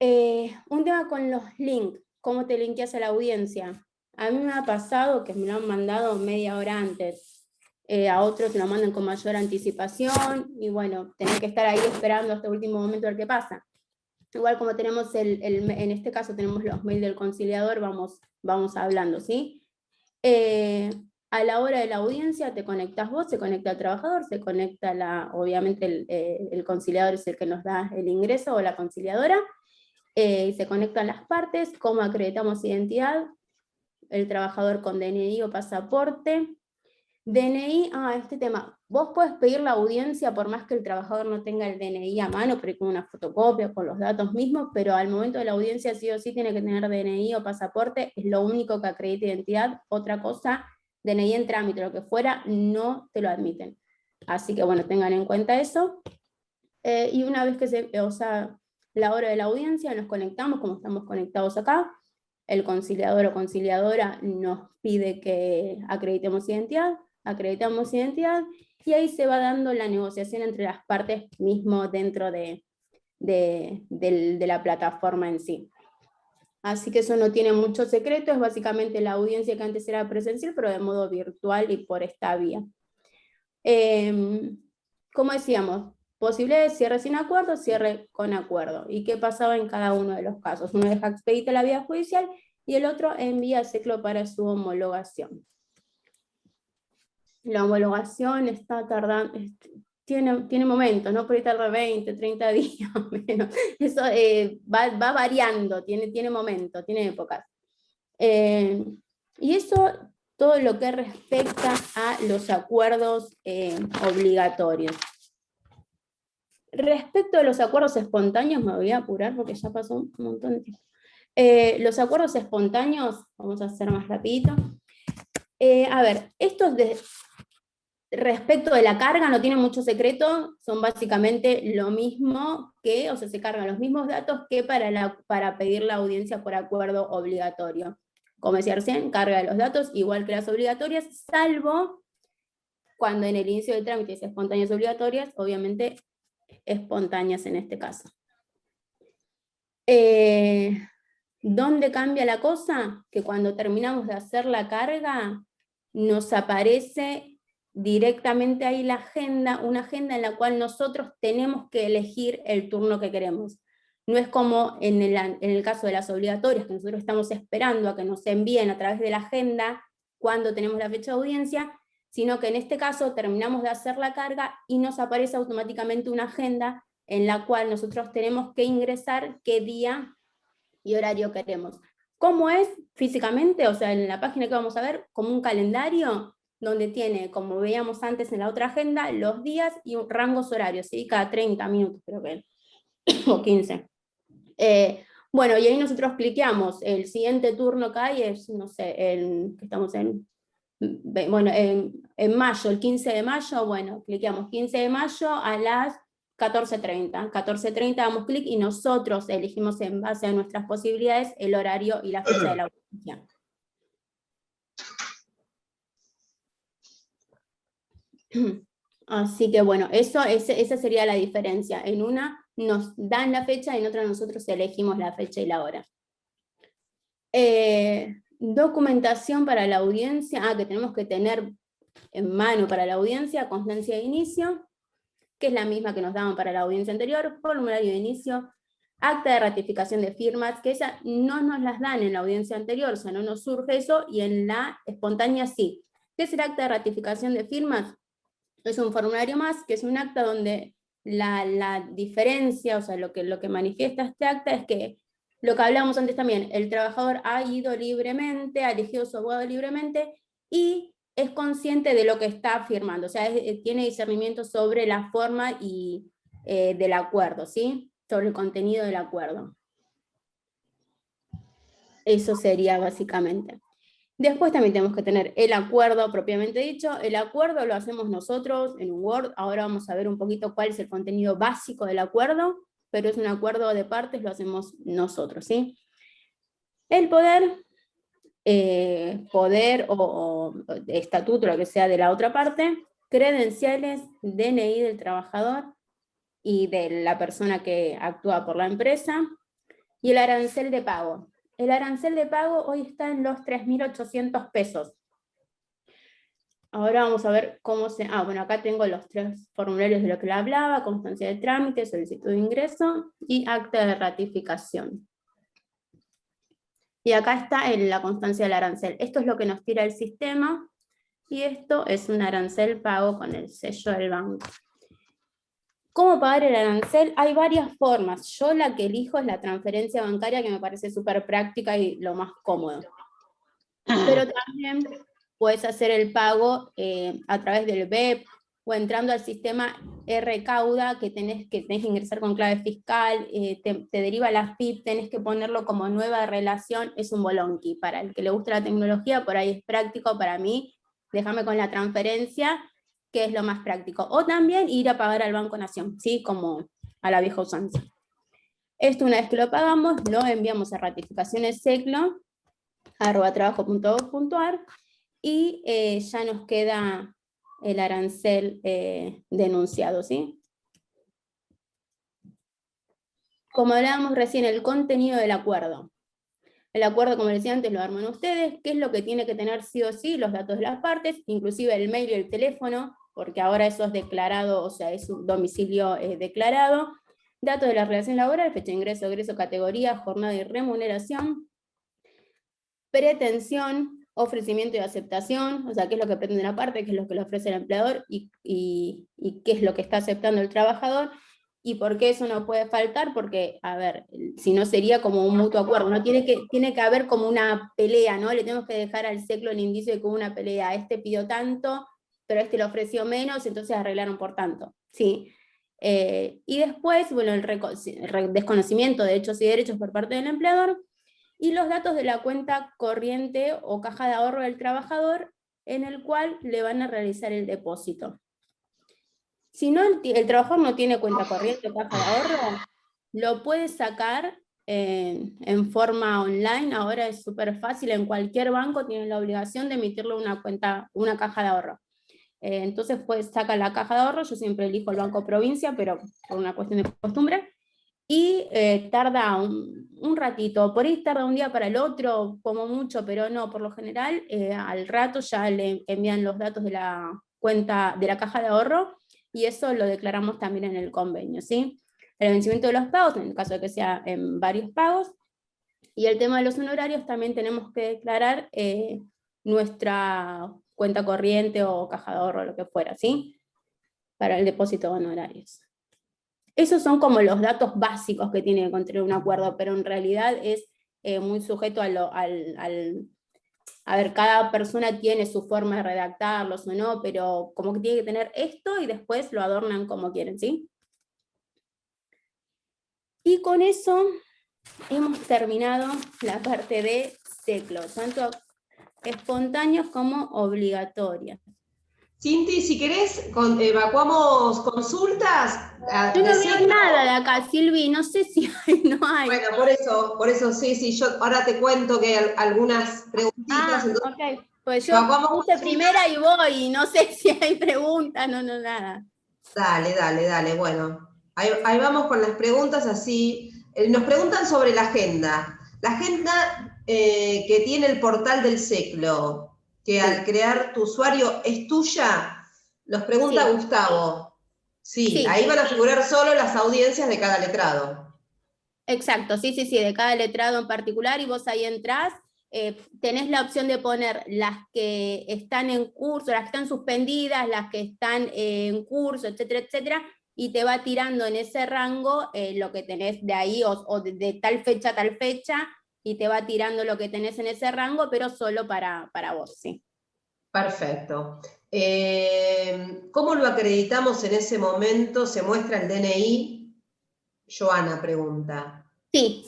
Un tema con los links, ¿cómo te linkeas a la audiencia? A mí me ha pasado que me lo han mandado media hora antes, a otros lo mandan con mayor anticipación, y bueno, tenés que estar ahí esperando hasta el último momento a ver qué pasa. Igual como tenemos en este caso tenemos los mails del conciliador, vamos hablando, ¿sí? A la hora de la audiencia te conectas vos, se conecta el trabajador, se conecta obviamente el conciliador es el que nos da el ingreso, o la conciliadora, se conectan las partes, cómo acreditamos identidad, el trabajador con DNI o pasaporte. DNI, este tema, vos podés pedir la audiencia por más que el trabajador no tenga el DNI a mano, pero con una fotocopia, con los datos mismos, pero al momento de la audiencia sí o sí tiene que tener DNI o pasaporte, es lo único que acredita identidad. Otra cosa, DNI en trámite, lo que fuera, no te lo admiten. Así que bueno, tengan en cuenta eso. Y una vez que la hora de la audiencia, nos conectamos como estamos conectados acá, el conciliador o conciliadora nos pide que acreditamos identidad, y ahí se va dando la negociación entre las partes mismo dentro de la plataforma en sí. Así que eso no tiene mucho secreto, es básicamente la audiencia que antes era presencial, pero de modo virtual y por esta vía. Como decíamos, posibilidad de cierre sin acuerdo, cierre con acuerdo. ¿Y qué pasaba en cada uno de los casos? Uno deja expedita la vía judicial y el otro envía a SECLO para su homologación. La homologación está tardando, tiene momentos, ¿no? Por ahí tarda 20, 30 días menos. Eso va variando, tiene momentos, tiene épocas. Y eso, todo lo que respecta a los acuerdos obligatorios. Respecto a los acuerdos espontáneos, me voy a apurar porque ya pasó un montón de tiempo. Los acuerdos espontáneos, vamos a hacer más rapidito. A ver, estos respecto de la carga no tienen mucho secreto, son básicamente lo mismo que, o sea, se cargan los mismos datos que para pedir la audiencia por acuerdo obligatorio. Como decía recién, carga de los datos igual que las obligatorias, salvo cuando en el inicio del trámite es espontáneas obligatorias, obviamente espontáneas en este caso. ¿Dónde cambia la cosa? Que cuando terminamos de hacer la carga, nos aparece directamente ahí la agenda, una agenda en la cual nosotros tenemos que elegir el turno que queremos. No es como en el caso de las obligatorias, que nosotros estamos esperando a que nos envíen a través de la agenda cuando tenemos la fecha de audiencia, sino que en este caso terminamos de hacer la carga y nos aparece automáticamente una agenda en la cual nosotros tenemos que ingresar qué día y horario queremos. ¿Cómo es físicamente? O sea, en la página que vamos a ver, como un calendario, donde tiene, como veíamos antes en la otra agenda, los días y rangos horarios, ¿sí? Cada 30 minutos creo que, o 15. Bueno, y ahí nosotros cliqueamos, el siguiente turno que hay es, no sé, estamos bueno, en mayo, el 15 de mayo, bueno, cliqueamos 15 de mayo a las 14:30. 14:30 damos clic y nosotros elegimos en base a nuestras posibilidades el horario y la fecha de la audiencia. Así que bueno, esa sería la diferencia. En una nos dan la fecha, en otra nosotros elegimos la fecha y la hora. Documentación para la audiencia, que tenemos que tener en mano para la audiencia, constancia de inicio, que es la misma que nos daban para la audiencia anterior, formulario de inicio, acta de ratificación de firmas, que esa no nos las dan en la audiencia anterior, o sea, no nos surge eso, y en la espontánea sí. ¿Qué es el acta de ratificación de firmas? Es un formulario más, que es un acta donde la diferencia, o sea, lo que manifiesta este acta es que, lo que hablábamos antes también, el trabajador ha ido libremente, ha elegido su abogado libremente, y es consciente de lo que está firmando, o sea, tiene discernimiento sobre la forma y del acuerdo, ¿sí? Sobre el contenido del acuerdo. Eso sería básicamente. Después también tenemos que tener el acuerdo propiamente dicho. El acuerdo lo hacemos nosotros en un Word. Ahora vamos a ver un poquito cuál es el contenido básico del acuerdo, pero es un acuerdo de partes, lo hacemos nosotros, ¿sí? El poder o estatuto, lo que sea de la otra parte, credenciales, DNI del trabajador y de la persona que actúa por la empresa, y el arancel de pago. El arancel de pago hoy está en los 3.800 pesos. Ahora vamos a ver cómo se... bueno, acá tengo los 3 formularios de lo que le hablaba: constancia de trámite, solicitud de ingreso y acta de ratificación. Y acá está la constancia del arancel. Esto es lo que nos tira el sistema y esto es un arancel pago con el sello del banco. ¿Cómo pagar el arancel? Hay varias formas. Yo la que elijo es la transferencia bancaria, que me parece súper práctica y lo más cómodo. Pero también puedes hacer el pago a través del BEP o entrando al sistema Recauda, que tenés que ingresar con clave fiscal, te deriva la FIP, tenés que ponerlo como nueva relación, es un bolonqui. Para el que le gusta la tecnología, por ahí es práctico, para mí, déjame con la transferencia, que es lo más práctico. O también ir a pagar al Banco Nación, ¿sí? Como a la vieja usanza. Esto una vez que lo pagamos, lo enviamos a ratificacionesseclo@trabajo.gov.ar y ya nos queda el arancel denunciado, ¿sí? Como hablábamos recién, el contenido del acuerdo. El acuerdo, como decía antes, lo arman ustedes. ¿Qué es lo que tiene que tener sí o sí? Los datos de las partes, inclusive el mail y el teléfono, porque ahora eso es declarado, o sea, es un domicilio declarado. Datos de la relación laboral, fecha de ingreso, egreso, categoría, jornada y remuneración. Pretensión, ofrecimiento y aceptación, o sea, qué es lo que pretende la parte, qué es lo que le ofrece el empleador y qué es lo que está aceptando el trabajador. ¿Y por qué eso no puede faltar? Porque, a ver, si no sería como un mutuo acuerdo, ¿no? Tiene que haber como una pelea, ¿no? Le tenemos que dejar al SECLO el indicio de que hubo una pelea. Este pidió tanto, pero este le ofreció menos, entonces arreglaron por tanto, ¿sí? Y después, bueno, el desconocimiento de hechos y derechos por parte del empleador, y los datos de la cuenta corriente o caja de ahorro del trabajador en el cual le van a realizar el depósito. Si no, el trabajador no tiene cuenta corriente o caja de ahorro, lo puede sacar en forma online. Ahora es súper fácil, en cualquier banco tienen la obligación de emitirle una cuenta, una caja de ahorro. Entonces pues saca la caja de ahorro, yo siempre elijo el Banco Provincia, pero por una cuestión de costumbre, y tarda un ratito, por ahí tarda un día para el otro, como mucho, pero no, por lo general al rato ya le envían los datos de la cuenta, de la caja de ahorro, y eso lo declaramos también en el convenio, ¿sí? El vencimiento de los pagos, en el caso de que sea en varios pagos, y el tema de los honorarios también tenemos que declarar nuestra cuenta corriente o caja de ahorro, lo que fuera, ¿sí? Para el depósito de honorarios. Esos son como los datos básicos que tiene que contener un acuerdo, pero en realidad es muy sujeto a ver, cada persona tiene su forma de redactarlos o no, pero como que tiene que tener esto y después lo adornan como quieren, ¿sí? Y con eso hemos terminado la parte de SECLO, tanto espontáneos como obligatorias. Cinti, si querés, evacuamos consultas. Yo no Decí veo que nada de acá, Silvi, no sé si hay, no hay. bueno, por eso sí, yo ahora te cuento que hay algunas preguntitas. Entonces, Ok, pues yo evacuamos puse consultas. primera y voy, y no sé si hay preguntas, no, nada. Dale, bueno. Ahí vamos con las preguntas así. Nos preguntan sobre la agenda. La agenda que tiene el portal del SECLO, que al crear tu usuario es tuya, los pregunta Sí, Gustavo. Sí, sí, ahí van a figurar solo las audiencias de cada letrado. exacto, sí, de cada letrado en particular, y vos ahí entrás, tenés la opción de poner las que están en curso, las que están suspendidas, las que están en curso, etcétera, etcétera, y te va tirando en ese rango lo que tenés de ahí, o de tal fecha a tal fecha, y te va tirando lo que tenés en ese rango, pero solo para vos, sí. Perfecto. ¿Cómo lo acreditamos en ese momento? ¿Se muestra el DNI? Joana pregunta. Sí,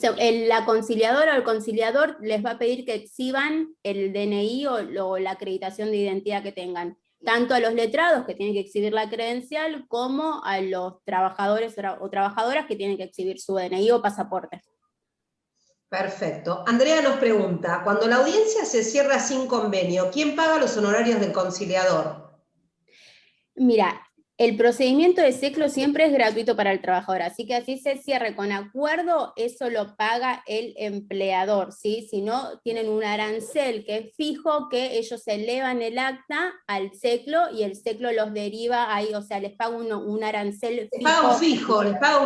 la conciliadora o el conciliador les va a pedir que exhiban el DNI o la acreditación de identidad que tengan, tanto a los letrados que tienen que exhibir la credencial, como a los trabajadores o trabajadoras que tienen que exhibir su DNI o pasaporte. Perfecto. Andrea nos pregunta, cuando la audiencia se cierra sin convenio, ¿quién paga los honorarios del conciliador? Mira, el procedimiento de SECLO siempre es gratuito para el trabajador, así que así se cierre con acuerdo, eso lo paga el empleador, ¿sí? Si no, tienen un arancel que es fijo, que ellos elevan el acta al SECLO y el SECLO los deriva ahí, o sea, les paga un arancel Les paga un fijo. fijo, les paga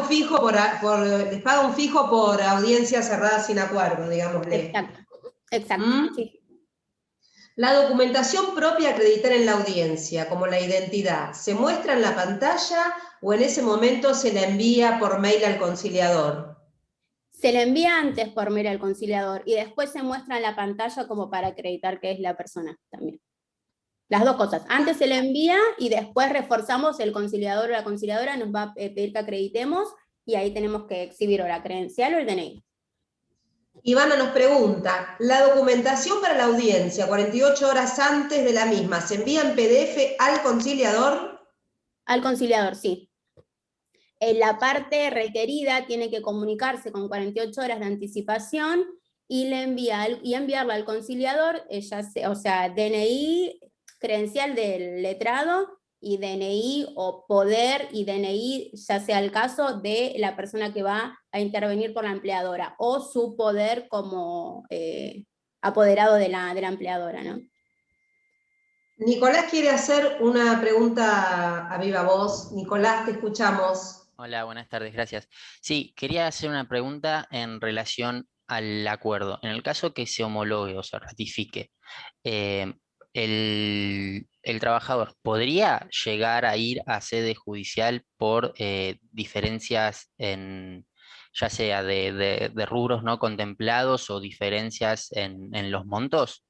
un fijo por audiencia cerrada sin acuerdo, digámosle. Exacto, exacto, ¿Mm? sí. La documentación propia a acreditar en la audiencia, como la identidad, ¿se muestra en la pantalla o en ese momento se la envía por mail al conciliador? Se le envía antes por mail al conciliador y después se muestra en la pantalla como para acreditar que es la persona también. Las dos cosas. Antes se le envía y después reforzamos, el conciliador o la conciliadora nos va a pedir que acreditemos y ahí tenemos que exhibir o la credencial o el DNI. Ivana nos pregunta, ¿la documentación para la audiencia 48 horas antes de la misma se envía en PDF al conciliador? Al conciliador, sí. En la parte requerida tiene que comunicarse con 48 horas de anticipación y enviarla al conciliador, o sea, DNI, credencial del letrado, y DNI o poder y DNI, ya sea el caso de la persona que va a intervenir por la empleadora, o su poder como apoderado de la empleadora, ¿no? Nicolás quiere hacer una pregunta a viva voz. Nicolás, te escuchamos. Hola, buenas tardes, gracias. Sí, quería hacer una pregunta en relación al acuerdo. En el caso que se homologue o se ratifique, eh, el trabajador podría llegar a ir a sede judicial por diferencias en, ya sea de rubros no contemplados o diferencias en los montos.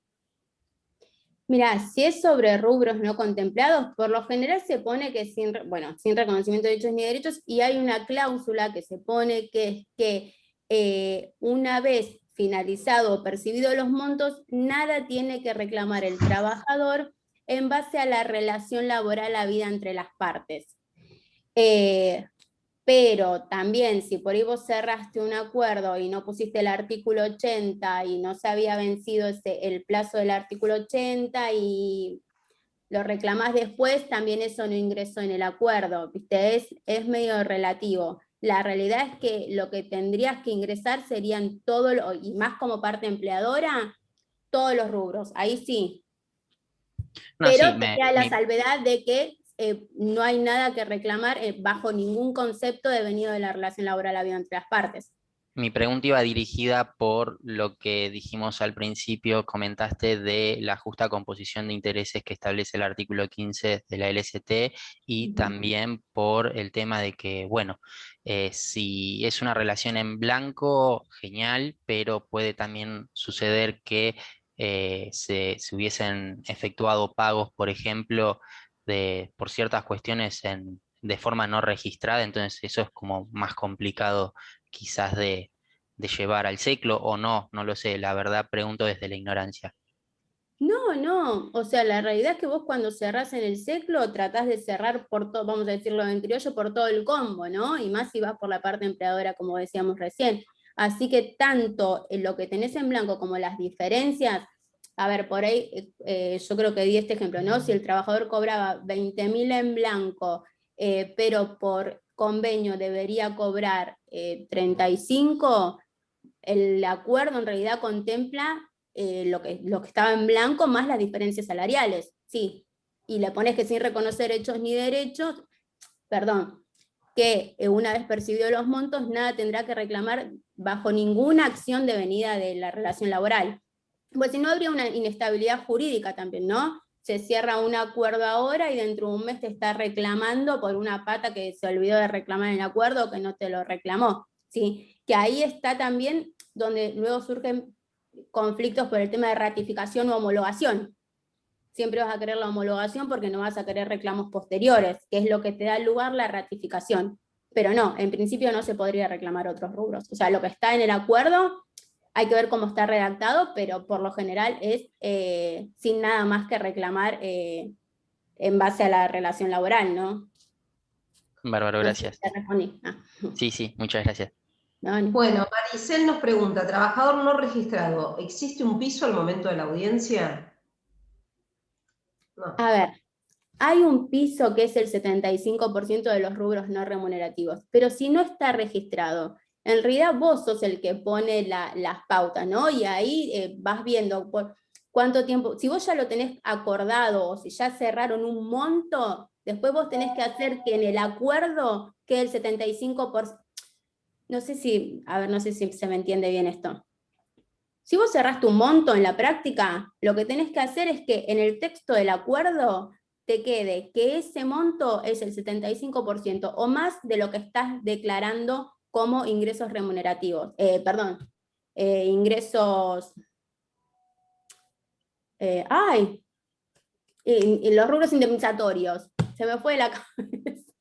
Mira, si es sobre rubros no contemplados, por lo general se pone que sin reconocimiento de derechos ni derechos, y hay una cláusula que se pone que es que una vez finalizado o percibido los montos, nada tiene que reclamar el trabajador en base a la relación laboral habida entre las partes. Pero también si por ahí vos cerraste un acuerdo y no pusiste el artículo 80 y no se había vencido el plazo del artículo 80 y lo reclamás después, también eso no ingresó en el acuerdo, ¿viste? Es medio relativo. La realidad es que lo que tendrías que ingresar serían y más como parte empleadora, todos los rubros, ahí sí. No, Pero sí, te queda la salvedad de que no hay nada que reclamar bajo ningún concepto devenido de la relación laboral habida entre las partes. mi pregunta iba dirigida por lo que dijimos al principio, comentaste de la justa composición de intereses que establece el artículo 15 de la LST y también por el tema de que, bueno, si es una relación en blanco, genial, pero puede también suceder que se hubiesen efectuado pagos, por ejemplo, por ciertas cuestiones de forma no registrada, entonces eso es como más complicado quizás de llevar al ciclo o no, no lo sé, la verdad pregunto desde la ignorancia. No, o sea, la realidad es que vos cuando cerrás en el ciclo tratás de cerrar por todo, vamos a decirlo en criollo, por todo el combo, ¿no? Y más si vas por la parte empleadora, como decíamos recién. Así que tanto en lo que tenés en blanco como las diferencias, a ver, por ahí yo creo que di este ejemplo, ¿no? Si el trabajador cobraba 20.000 en blanco, pero por convenio debería cobrar 35, el acuerdo en realidad contempla lo que estaba en blanco más las diferencias salariales, sí. Y le pones que sin reconocer hechos ni derechos, perdón, que una vez percibido los montos, nada tendrá que reclamar bajo ninguna acción devenida de la relación laboral. Pues si no, habría una inestabilidad jurídica también, ¿no? Se cierra un acuerdo ahora y dentro de un mes te está reclamando por una pata que se olvidó de reclamar en el acuerdo o que no te lo reclamó, ¿sí? Que ahí está también donde luego surgen conflictos por el tema de ratificación o homologación. Siempre vas a querer la homologación porque no vas a querer reclamos posteriores, que es lo que te da lugar la ratificación. Pero no, en principio no se podría reclamar otros rubros. O sea, lo que está en el acuerdo hay que ver cómo está redactado, pero por lo general es sin nada más que reclamar en base a la relación laboral, ¿no? Bárbaro, No sé si gracias. te respondí. Sí, sí, muchas gracias. No. Bueno, Maricel nos pregunta, trabajador no registrado, ¿existe un piso al momento de la audiencia? No. A ver, hay un piso que es el 75% de los rubros no remunerativos, pero si no está registrado, en realidad vos sos el que pone las pautas, ¿no? Y ahí vas viendo por cuánto tiempo, si vos ya lo tenés acordado o si ya cerraron un monto, después vos tenés que hacer que en el acuerdo quede el 75%. No sé si, a ver, no sé si se me entiende bien esto. Si vos cerraste un monto en la práctica, lo que tenés que hacer es que en el texto del acuerdo te quede que ese monto es el 75% o más de lo que estás declarando como ingresos remunerativos. Ingresos... y los rubros indemnizatorios. Se me fue de la cabeza.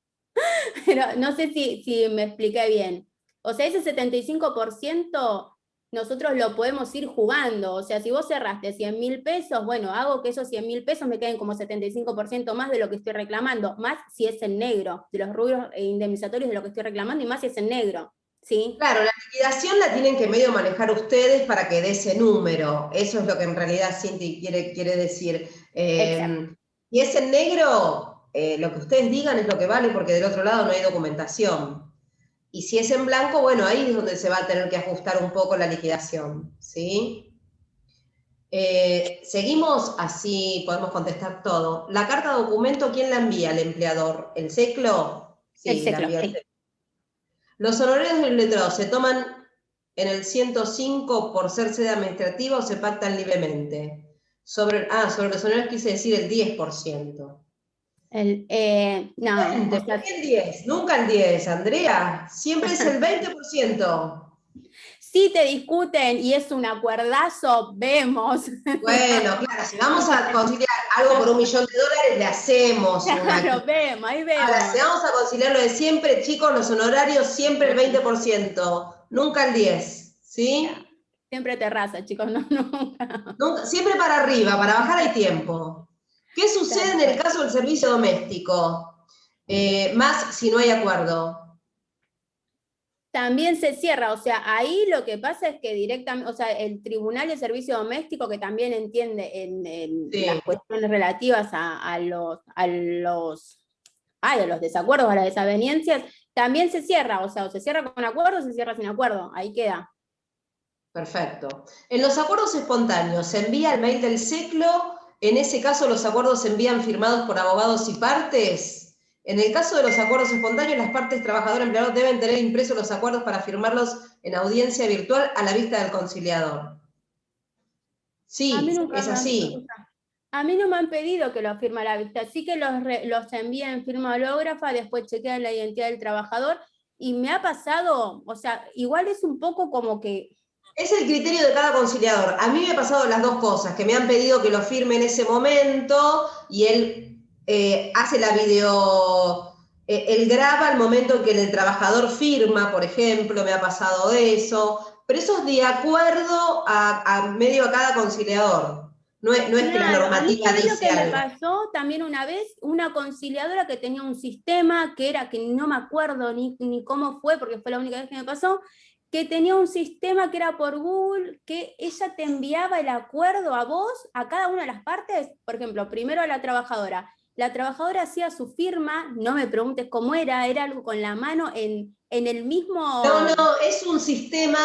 Pero no sé si me expliqué bien. O sea, ese 75% nosotros lo podemos ir jugando. O sea, si vos cerraste 100.000 pesos, bueno, hago que esos 100.000 pesos me queden como 75% más de lo que estoy reclamando, más si es en negro, de los rubros indemnizatorios de lo que estoy reclamando, y más si es en negro. ¿Sí? Claro, la liquidación la tienen que medio manejar ustedes para que dé ese número. Eso es lo que en realidad Cinti quiere decir. Y es en negro, lo que ustedes digan es lo que vale, porque del otro lado no hay documentación. Y si es en blanco, bueno, ahí es donde se va a tener que ajustar un poco la liquidación, ¿sí? Seguimos, así podemos contestar todo. La carta documento, ¿quién la envía al empleador? ¿El SECLO? Sí, la envía el SECLO. Los honorarios del letrado se toman en el 105 por ser sede administrativa o se pactan libremente. Sobre los honorarios quise decir el 10%. No, ¿Por qué el 10? Nunca el 10, Andrea. Siempre es el 20%. Si te discuten y es un acuerdazo, vemos. Bueno, claro, si vamos a conciliar algo por $1.000.000, le hacemos una... Claro, vemos, ahí vemos. Ahora, si vamos a conciliar lo de siempre, chicos, los honorarios siempre el 20%, nunca el 10%, ¿sí? Siempre terraza, chicos, no, nunca. Siempre para arriba, para bajar hay tiempo. ¿Qué sucede en el caso del servicio doméstico? Más si no hay acuerdo. También se cierra, o sea, ahí lo que pasa es que directamente, o sea, el Tribunal de Servicio Doméstico, que también entiende en las cuestiones relativas a los desacuerdos, a las desavenencias, también se cierra, o sea, o se cierra con acuerdo o se cierra sin acuerdo, ahí queda. Perfecto. En los acuerdos espontáneos, ¿se envía el mail del SECLO? En ese caso, los acuerdos se envían firmados por abogados y partes. En el caso de los acuerdos espontáneos, las partes trabajador-empleador deben tener impresos los acuerdos para firmarlos en audiencia virtual a la vista del conciliador. Sí, es así. A mí no me han pedido que lo firme a la vista, sí que los envíen en firma hológrafa, después chequean la identidad del trabajador, y me ha pasado, o sea, igual es un poco como que... Es el criterio de cada conciliador. A mí me ha pasado las dos cosas, que me han pedido que lo firme en ese momento y él hace la video, él graba el momento en que el trabajador firma, por ejemplo, me ha pasado eso, pero eso es de acuerdo a medio a cada conciliador. No es que la normativa dice algo. algo. Me pasó también una vez una conciliadora que tenía un sistema que no me acuerdo ni cómo fue, porque fue la única vez que me pasó, que tenía un sistema que era por Google, que ella te enviaba el acuerdo a vos, a cada una de las partes, por ejemplo, primero a la trabajadora hacía su firma, no me preguntes cómo era algo con la mano en el mismo... No, es un sistema,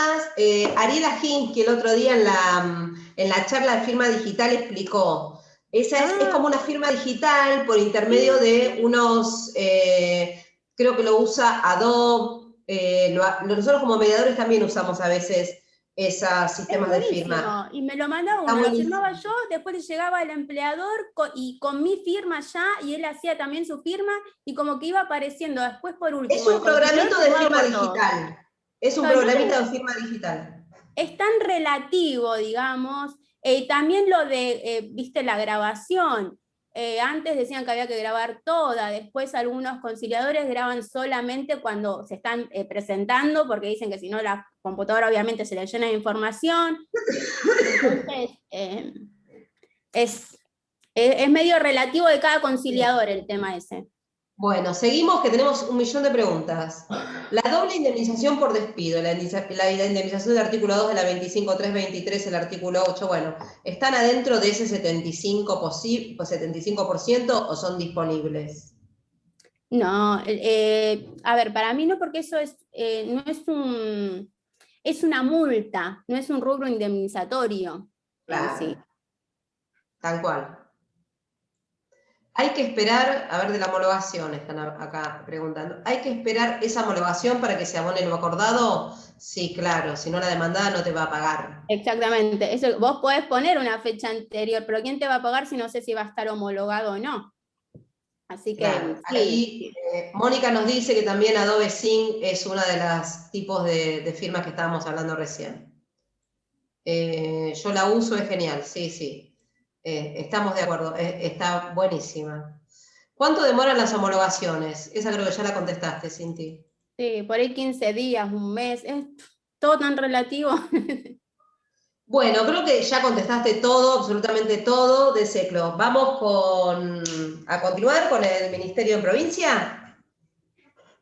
Ariela Hinch, que el otro día en la charla de firma digital explicó, es como una firma digital por intermedio de unos, creo que lo usa Adobe, nosotros como mediadores también usamos a veces esos sistemas de firma. Y me lo mandaba uno, lo firmaba yo, después le llegaba el empleador y con mi firma ya, y él hacía también su firma, y como que iba apareciendo después por último. Es un programito de firma digital. Es un programita de firma digital. Es tan relativo, digamos. También lo de, viste, la grabación. Antes decían que había que grabar toda, después algunos conciliadores graban solamente cuando se están presentando, porque dicen que si no la computadora obviamente se le llena de información. Entonces, es medio relativo de cada conciliador el tema ese. Bueno, seguimos que tenemos 1.000.000 de preguntas. La doble indemnización por despido, la indemnización del artículo 2 de la 25.323, el artículo 8, bueno, ¿están adentro de ese 75% o son disponibles? No, a ver, para mí no, porque eso no es una multa, no es un rubro indemnizatorio. Claro, sí. Tal cual. Hay que esperar, a ver, de la homologación, están acá preguntando, ¿hay que esperar esa homologación para que se abone lo acordado? Sí, claro, si no la demandada no te va a pagar. Exactamente, eso, vos podés poner una fecha anterior, pero ¿quién te va a pagar si no sé si va a estar homologado o no? Así que Claro, sí. ahí Mónica nos dice que también Adobe Sign es una de las tipos de firmas que estábamos hablando recién. Yo la uso, es genial, sí, sí. Estamos de acuerdo, está buenísima. ¿Cuánto demoran las homologaciones? Esa creo que ya la contestaste, Cinti. Sí, por ahí 15 días, un mes, es todo tan relativo. Bueno, creo que ya contestaste todo, absolutamente todo de Seclo. Vamos a continuar con el Ministerio en Provincia.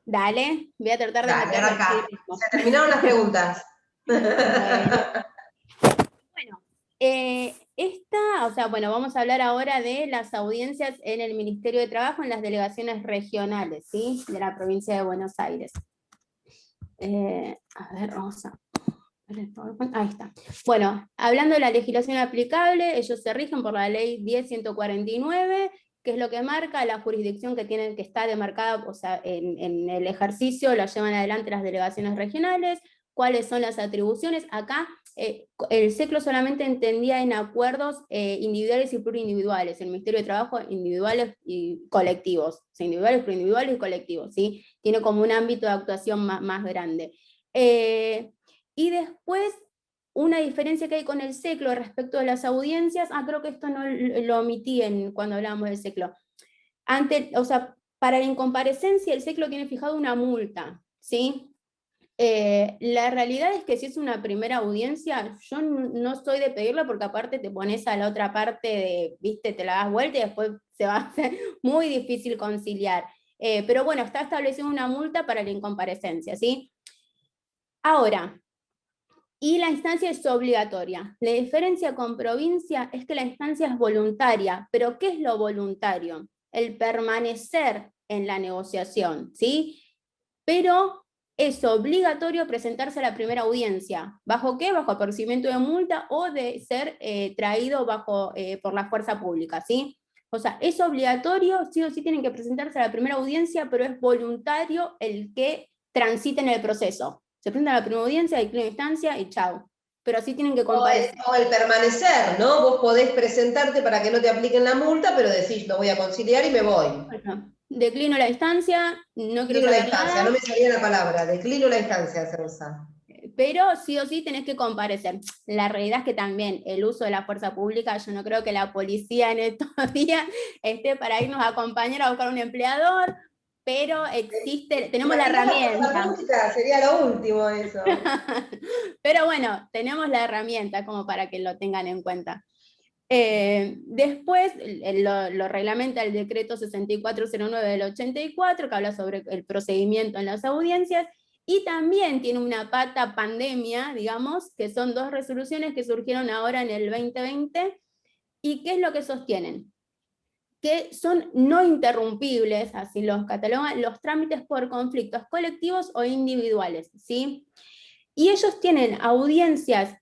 Dale, voy a tratar de Dale, meterle así arranca. ritmo. Se terminaron las preguntas. Bueno, bueno, o sea, bueno, vamos a hablar ahora de las audiencias en el Ministerio de Trabajo en las delegaciones regionales, ¿sí? De la provincia de Buenos Aires. A ver, vamos a... Ahí está. Bueno, hablando de la legislación aplicable, ellos se rigen por la ley 10.149, que es lo que marca la jurisdicción que tienen, que está demarcada, o sea, en el ejercicio la llevan adelante las delegaciones regionales, cuáles son las atribuciones. Acá el SECLO solamente entendía en acuerdos individuales y plurindividuales, el Ministerio de Trabajo individuales y colectivos, o sea, individuales, plurindividuales y colectivos, ¿sí? Tiene como un ámbito de actuación más grande. Y después, una diferencia que hay con el SECLO respecto de las audiencias, creo que esto no lo omití cuando hablábamos del SECLO. O sea, para la incomparecencia el SECLO tiene fijado una multa, ¿sí? La realidad es que si es una primera audiencia, yo no soy de pedirla porque aparte te pones a la otra parte viste, te la das vuelta y después se va a hacer muy difícil conciliar. Pero bueno, está establecida una multa para la incomparecencia, ¿sí? Ahora, y la instancia es obligatoria. La diferencia con provincia es que la instancia es voluntaria, pero ¿qué es lo voluntario? El permanecer en la negociación, ¿sí? Pero es obligatorio presentarse a la primera audiencia. ¿Bajo qué? Bajo apercibimiento de multa o de ser traído por la fuerza pública, ¿sí? O sea, es obligatorio, sí o sí tienen que presentarse a la primera audiencia, pero es voluntario el que transiten el proceso. Se presentan a la primera audiencia, declino de instancia y chao. Pero sí tienen que comparecer. O el permanecer, ¿no? Vos podés presentarte para que no te apliquen la multa, pero decís, lo voy a conciliar y me voy. Declino la instancia, no quiero Declino la saber instancia, nada, no me salía la palabra, declino la instancia, Celsa. pero sí o sí tenés que comparecer. La realidad es que también el uso de la fuerza pública, yo no creo que la policía en estos días esté para irnos a acompañar a buscar un empleador, pero existe, tenemos la herramienta. La pública sería lo último eso. Pero bueno, tenemos la herramienta como para que lo tengan en cuenta. Después lo reglamenta el decreto 6409 del 84, que habla sobre el procedimiento en las audiencias, y también tiene una pata pandemia, digamos, que son 2 resoluciones que surgieron ahora en el 2020, y ¿qué es lo que sostienen? Que son no interrumpibles, así los catalogan, los trámites por conflictos colectivos o individuales, ¿sí? Y ellos tienen audiencias,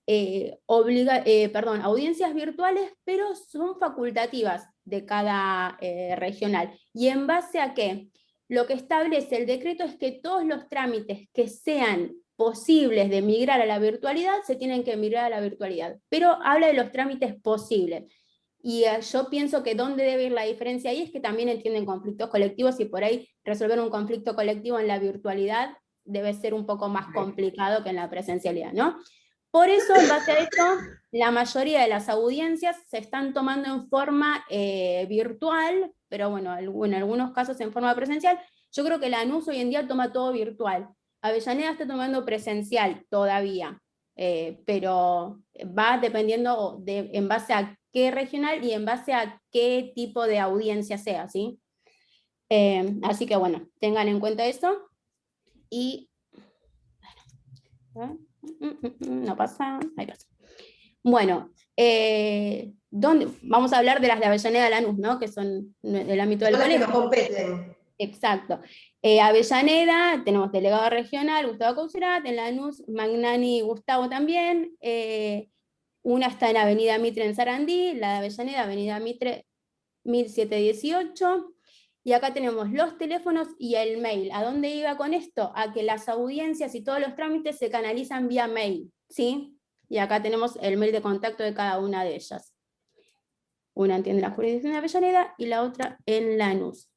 audiencias virtuales, pero son facultativas de cada regional. ¿Y en base a qué? Lo que establece el decreto es que todos los trámites que sean posibles de migrar a la virtualidad, se tienen que migrar a la virtualidad. Pero habla de los trámites posibles. Y yo pienso que donde debe ir la diferencia ahí es que también entienden conflictos colectivos y por ahí resolver un conflicto colectivo en la virtualidad debe ser un poco más complicado que en la presencialidad, ¿no? Por eso, en base a esto, la mayoría de las audiencias se están tomando en forma virtual, pero bueno, en algunos casos en forma presencial. Yo creo que Lanús hoy en día toma todo virtual. Avellaneda está tomando presencial todavía, pero va dependiendo en base a qué regional y en base a qué tipo de audiencia sea, ¿sí? Así que bueno, tengan en cuenta eso. Y no pasa, ahí pasa. Bueno, vamos a hablar de las de Avellaneda Lanús, ¿no? Que son del ámbito del Son las que colegio. nos competen. Exacto. Avellaneda, tenemos delegado regional, Gustavo Cousirat, en Lanús, Magnani Gustavo también. Una está en Avenida Mitre en Sarandí, la de Avellaneda, Avenida Mitre, 1718, y acá tenemos los teléfonos y el mail. ¿A dónde iba con esto? A que las audiencias y todos los trámites se canalizan vía mail, ¿sí? Y acá tenemos el mail de contacto de cada una de ellas. Una entiende la jurisdicción de Avellaneda y la otra en Lanús.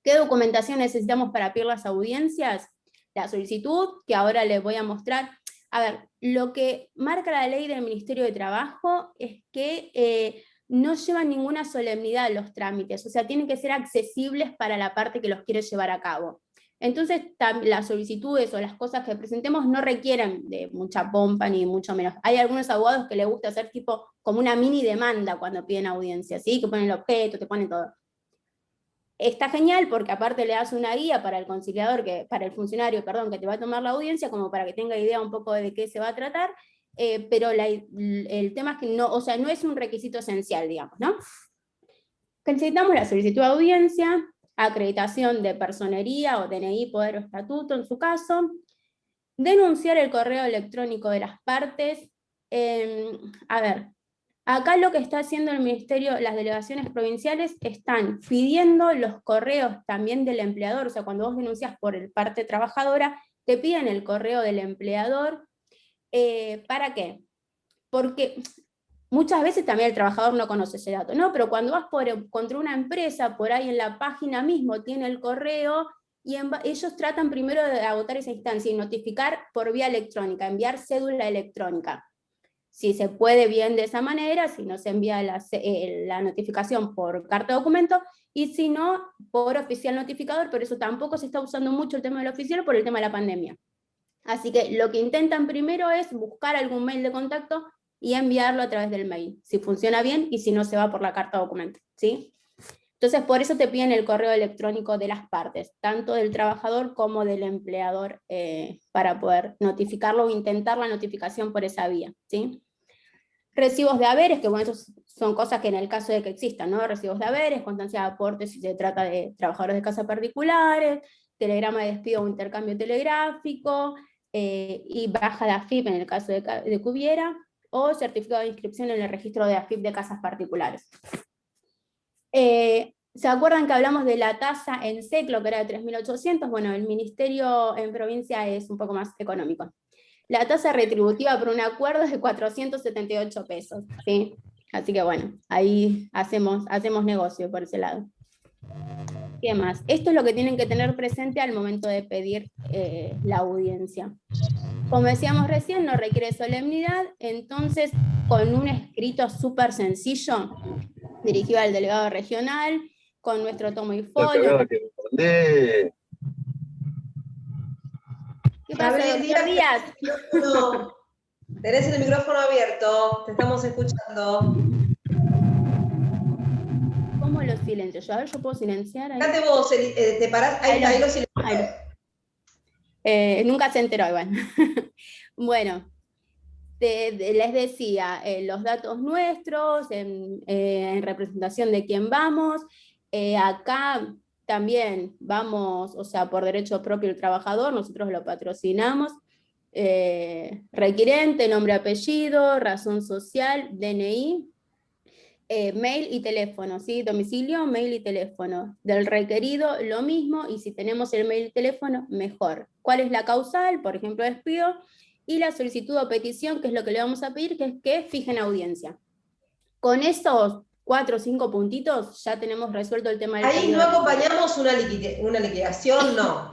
¿Qué documentación necesitamos para pedir las audiencias? La solicitud, que ahora les voy a mostrar. A ver, lo que marca la ley del Ministerio de Trabajo es que no llevan ninguna solemnidad los trámites, o sea, tienen que ser accesibles para la parte que los quiere llevar a cabo. Entonces, las solicitudes o las cosas que presentemos no requieren de mucha pompa ni mucho menos. Hay algunos abogados que les gusta hacer tipo como una mini demanda cuando piden audiencia, ¿sí? Que ponen el objeto, te ponen todo. Está genial porque aparte le das una guía para el conciliador, para el funcionario, perdón, que te va a tomar la audiencia, como para que tenga idea un poco de qué se va a tratar, pero el tema es que no, o sea, no es un requisito esencial, digamos, ¿no? Necesitamos la solicitud de audiencia, acreditación de personería o DNI, poder o estatuto en su caso, denunciar el correo electrónico de las partes. A ver, acá lo que está haciendo el Ministerio, las delegaciones provinciales están pidiendo los correos también del empleador, o sea, cuando vos denuncias por el parte trabajadora, te piden el correo del empleador. ¿Para qué? Porque muchas veces también el trabajador no conoce ese dato, ¿no? Pero cuando vas contra una empresa, por ahí en la página mismo tiene el correo, y ellos tratan primero de agotar esa instancia y notificar por vía electrónica, enviar cédula electrónica. Si se puede bien de esa manera, si no se envía la notificación por carta documento, y si no, por oficial notificador, pero eso tampoco se está usando mucho el tema del oficial por el tema de la pandemia. Así que lo que intentan primero es buscar algún mail de contacto y enviarlo a través del mail, si funciona bien, y si no se va por la carta documento, ¿sí? Entonces por eso te piden el correo electrónico de las partes, tanto del trabajador como del empleador, para poder notificarlo o intentar la notificación por esa vía, ¿sí? Recibos de haberes, que bueno, esos son cosas que en el caso de que existan, ¿no? Recibos de haberes, constancia de aportes si se trata de trabajadores de casa particulares, telegrama de despido o intercambio telegráfico, y baja de AFIP en el caso de que hubiera, o certificado de inscripción en el registro de AFIP de casas particulares. ¿Se acuerdan que hablamos de la tasa en seclo, que era de 3.800? Bueno, el ministerio en provincia es un poco más económico. La tasa retributiva por un acuerdo es de 478 pesos, ¿sí? Así que bueno, ahí hacemos negocio por ese lado. ¿Qué más? Esto es lo que tienen que tener presente al momento de pedir la audiencia. Como decíamos recién, no requiere solemnidad, entonces con un escrito súper sencillo, dirigido al delegado regional, con nuestro tomo y folio. ¿Qué pasa, doctor Díaz? No, tenés el micrófono abierto, te estamos escuchando. ¿Cómo lo silencio? A ver, yo puedo silenciar ahí. Fíjate vos, te parás, ahí lo silencio. Nunca se enteró igual. Bueno, les decía, los datos nuestros, en representación de quién vamos. Acá también vamos, o sea, por derecho propio del trabajador, nosotros lo patrocinamos. Requirente, nombre, apellido, razón social, DNI, mail y teléfono, ¿sí? Domicilio, mail y teléfono. Del requerido, lo mismo, y si tenemos el mail y teléfono, mejor. ¿Cuál es la causal? Por ejemplo, despido. Y la solicitud o petición, que es lo que le vamos a pedir, que es que fijen audiencia. Con esos 4 o 5 puntitos ya tenemos resuelto el tema del ahí no acompañamos una liquidación, no.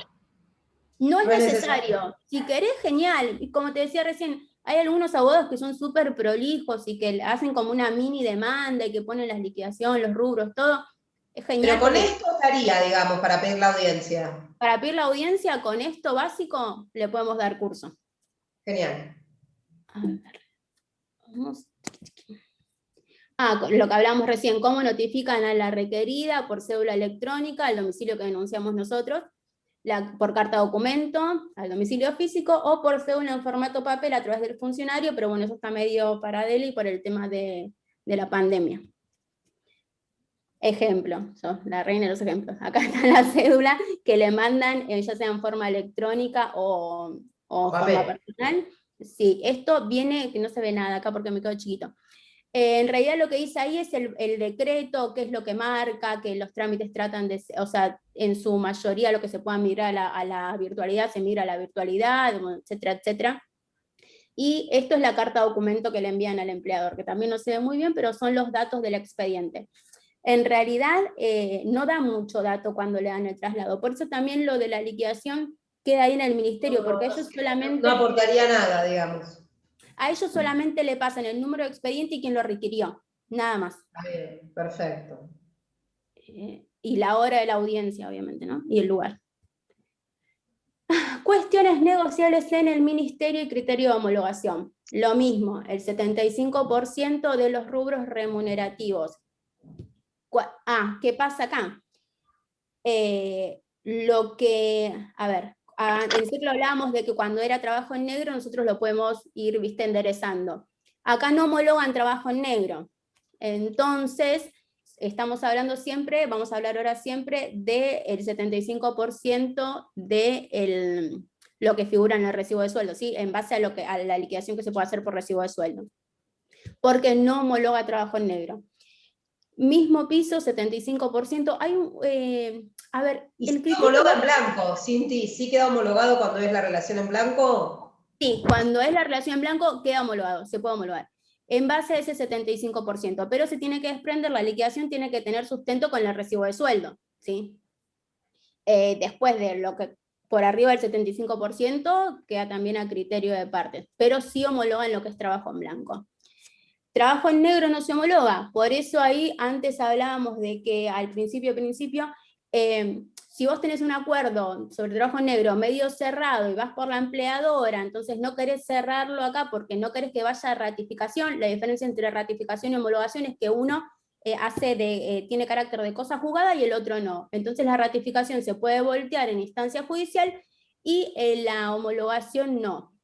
No es necesario. Si querés, genial. Y como te decía recién, hay algunos abogados que son súper prolijos y que hacen como una mini demanda y que ponen las liquidaciones, los rubros, todo. Es genial. Pero con esto estaría, digamos, para pedir la audiencia. Para pedir la audiencia, con esto básico, le podemos dar curso. Genial. A ver. Vamos. Lo que hablamos recién, cómo notifican a la requerida por cédula electrónica al domicilio que denunciamos nosotros, por carta documento al domicilio físico, o por cédula en formato papel a través del funcionario, pero bueno, eso está medio paradelo por el tema de la pandemia. Ejemplo, la reina de los ejemplos. Acá está la cédula que le mandan, ya sea en forma electrónica o forma personal. Sí, esto viene, que no se ve nada acá porque me quedo chiquito. En realidad lo que dice ahí es el decreto, qué es lo que marca, que los trámites tratan de, o sea, en su mayoría lo que se pueda migrar a la virtualidad, se migra a la virtualidad, etcétera, etcétera. Y esto es la carta documento que le envían al empleador, que también no se ve muy bien, pero son los datos del expediente. En realidad no da mucho dato cuando le dan el traslado, por eso también lo de la liquidación queda ahí en el ministerio, porque ellos solamente... No aportaría nada, digamos. A ellos solamente le pasan el número de expediente y quién lo requirió, nada más. Bien, perfecto. Y la hora de la audiencia, obviamente, ¿no? Y el lugar. Cuestiones negociables en el ministerio y criterio de homologación. Lo mismo, el 75% de los rubros remunerativos. ¿Qué pasa acá? A ver, en ciclo hablábamos de que cuando era trabajo en negro nosotros lo podemos ir, viste, enderezando. Acá no homologan trabajo en negro. Entonces, estamos hablando siempre, vamos a hablar ahora siempre del 75% de lo que figura en el recibo de sueldo, ¿sí? En base a la liquidación que se puede hacer por recibo de sueldo. Porque no homologa trabajo en negro. Mismo piso, 75%. Hay a ver, ¿Y si homologa en blanco, Cinti? ¿Sí queda homologado cuando es la relación en blanco? Sí, cuando es la relación en blanco queda homologado, se puede homologar. En base a ese 75%, pero se tiene que desprender, la liquidación tiene que tener sustento con el recibo de sueldo, ¿sí? Después de lo que por arriba del 75% queda también a criterio de partes, pero sí homologan lo que es trabajo en blanco. Trabajo en negro no se homologa, por eso ahí antes hablábamos de que al principio, si vos tenés un acuerdo sobre trabajo en negro medio cerrado y vas por la empleadora, entonces no querés cerrarlo acá porque no querés que vaya a ratificación, la diferencia entre ratificación y homologación es que uno tiene carácter de cosa jugada y el otro no. Entonces la ratificación se puede voltear en instancia judicial y la homologación no.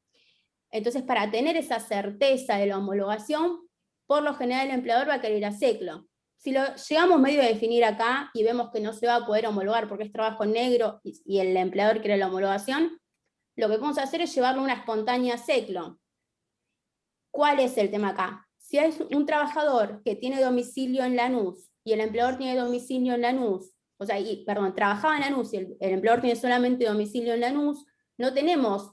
Entonces, para tener esa certeza de la homologación, por lo general el empleador va a querer ir a SECLO. Si lo llegamos medio a definir acá y vemos que no se va a poder homologar porque es trabajo en negro y el empleador quiere la homologación, lo que podemos hacer es llevarlo a una espontánea SECLO. ¿Cuál es el tema acá? Si hay un trabajador que tiene domicilio en Lanús y el empleador tiene domicilio en Lanús, trabajaba en Lanús y el empleador tiene solamente domicilio en Lanús, no tenemos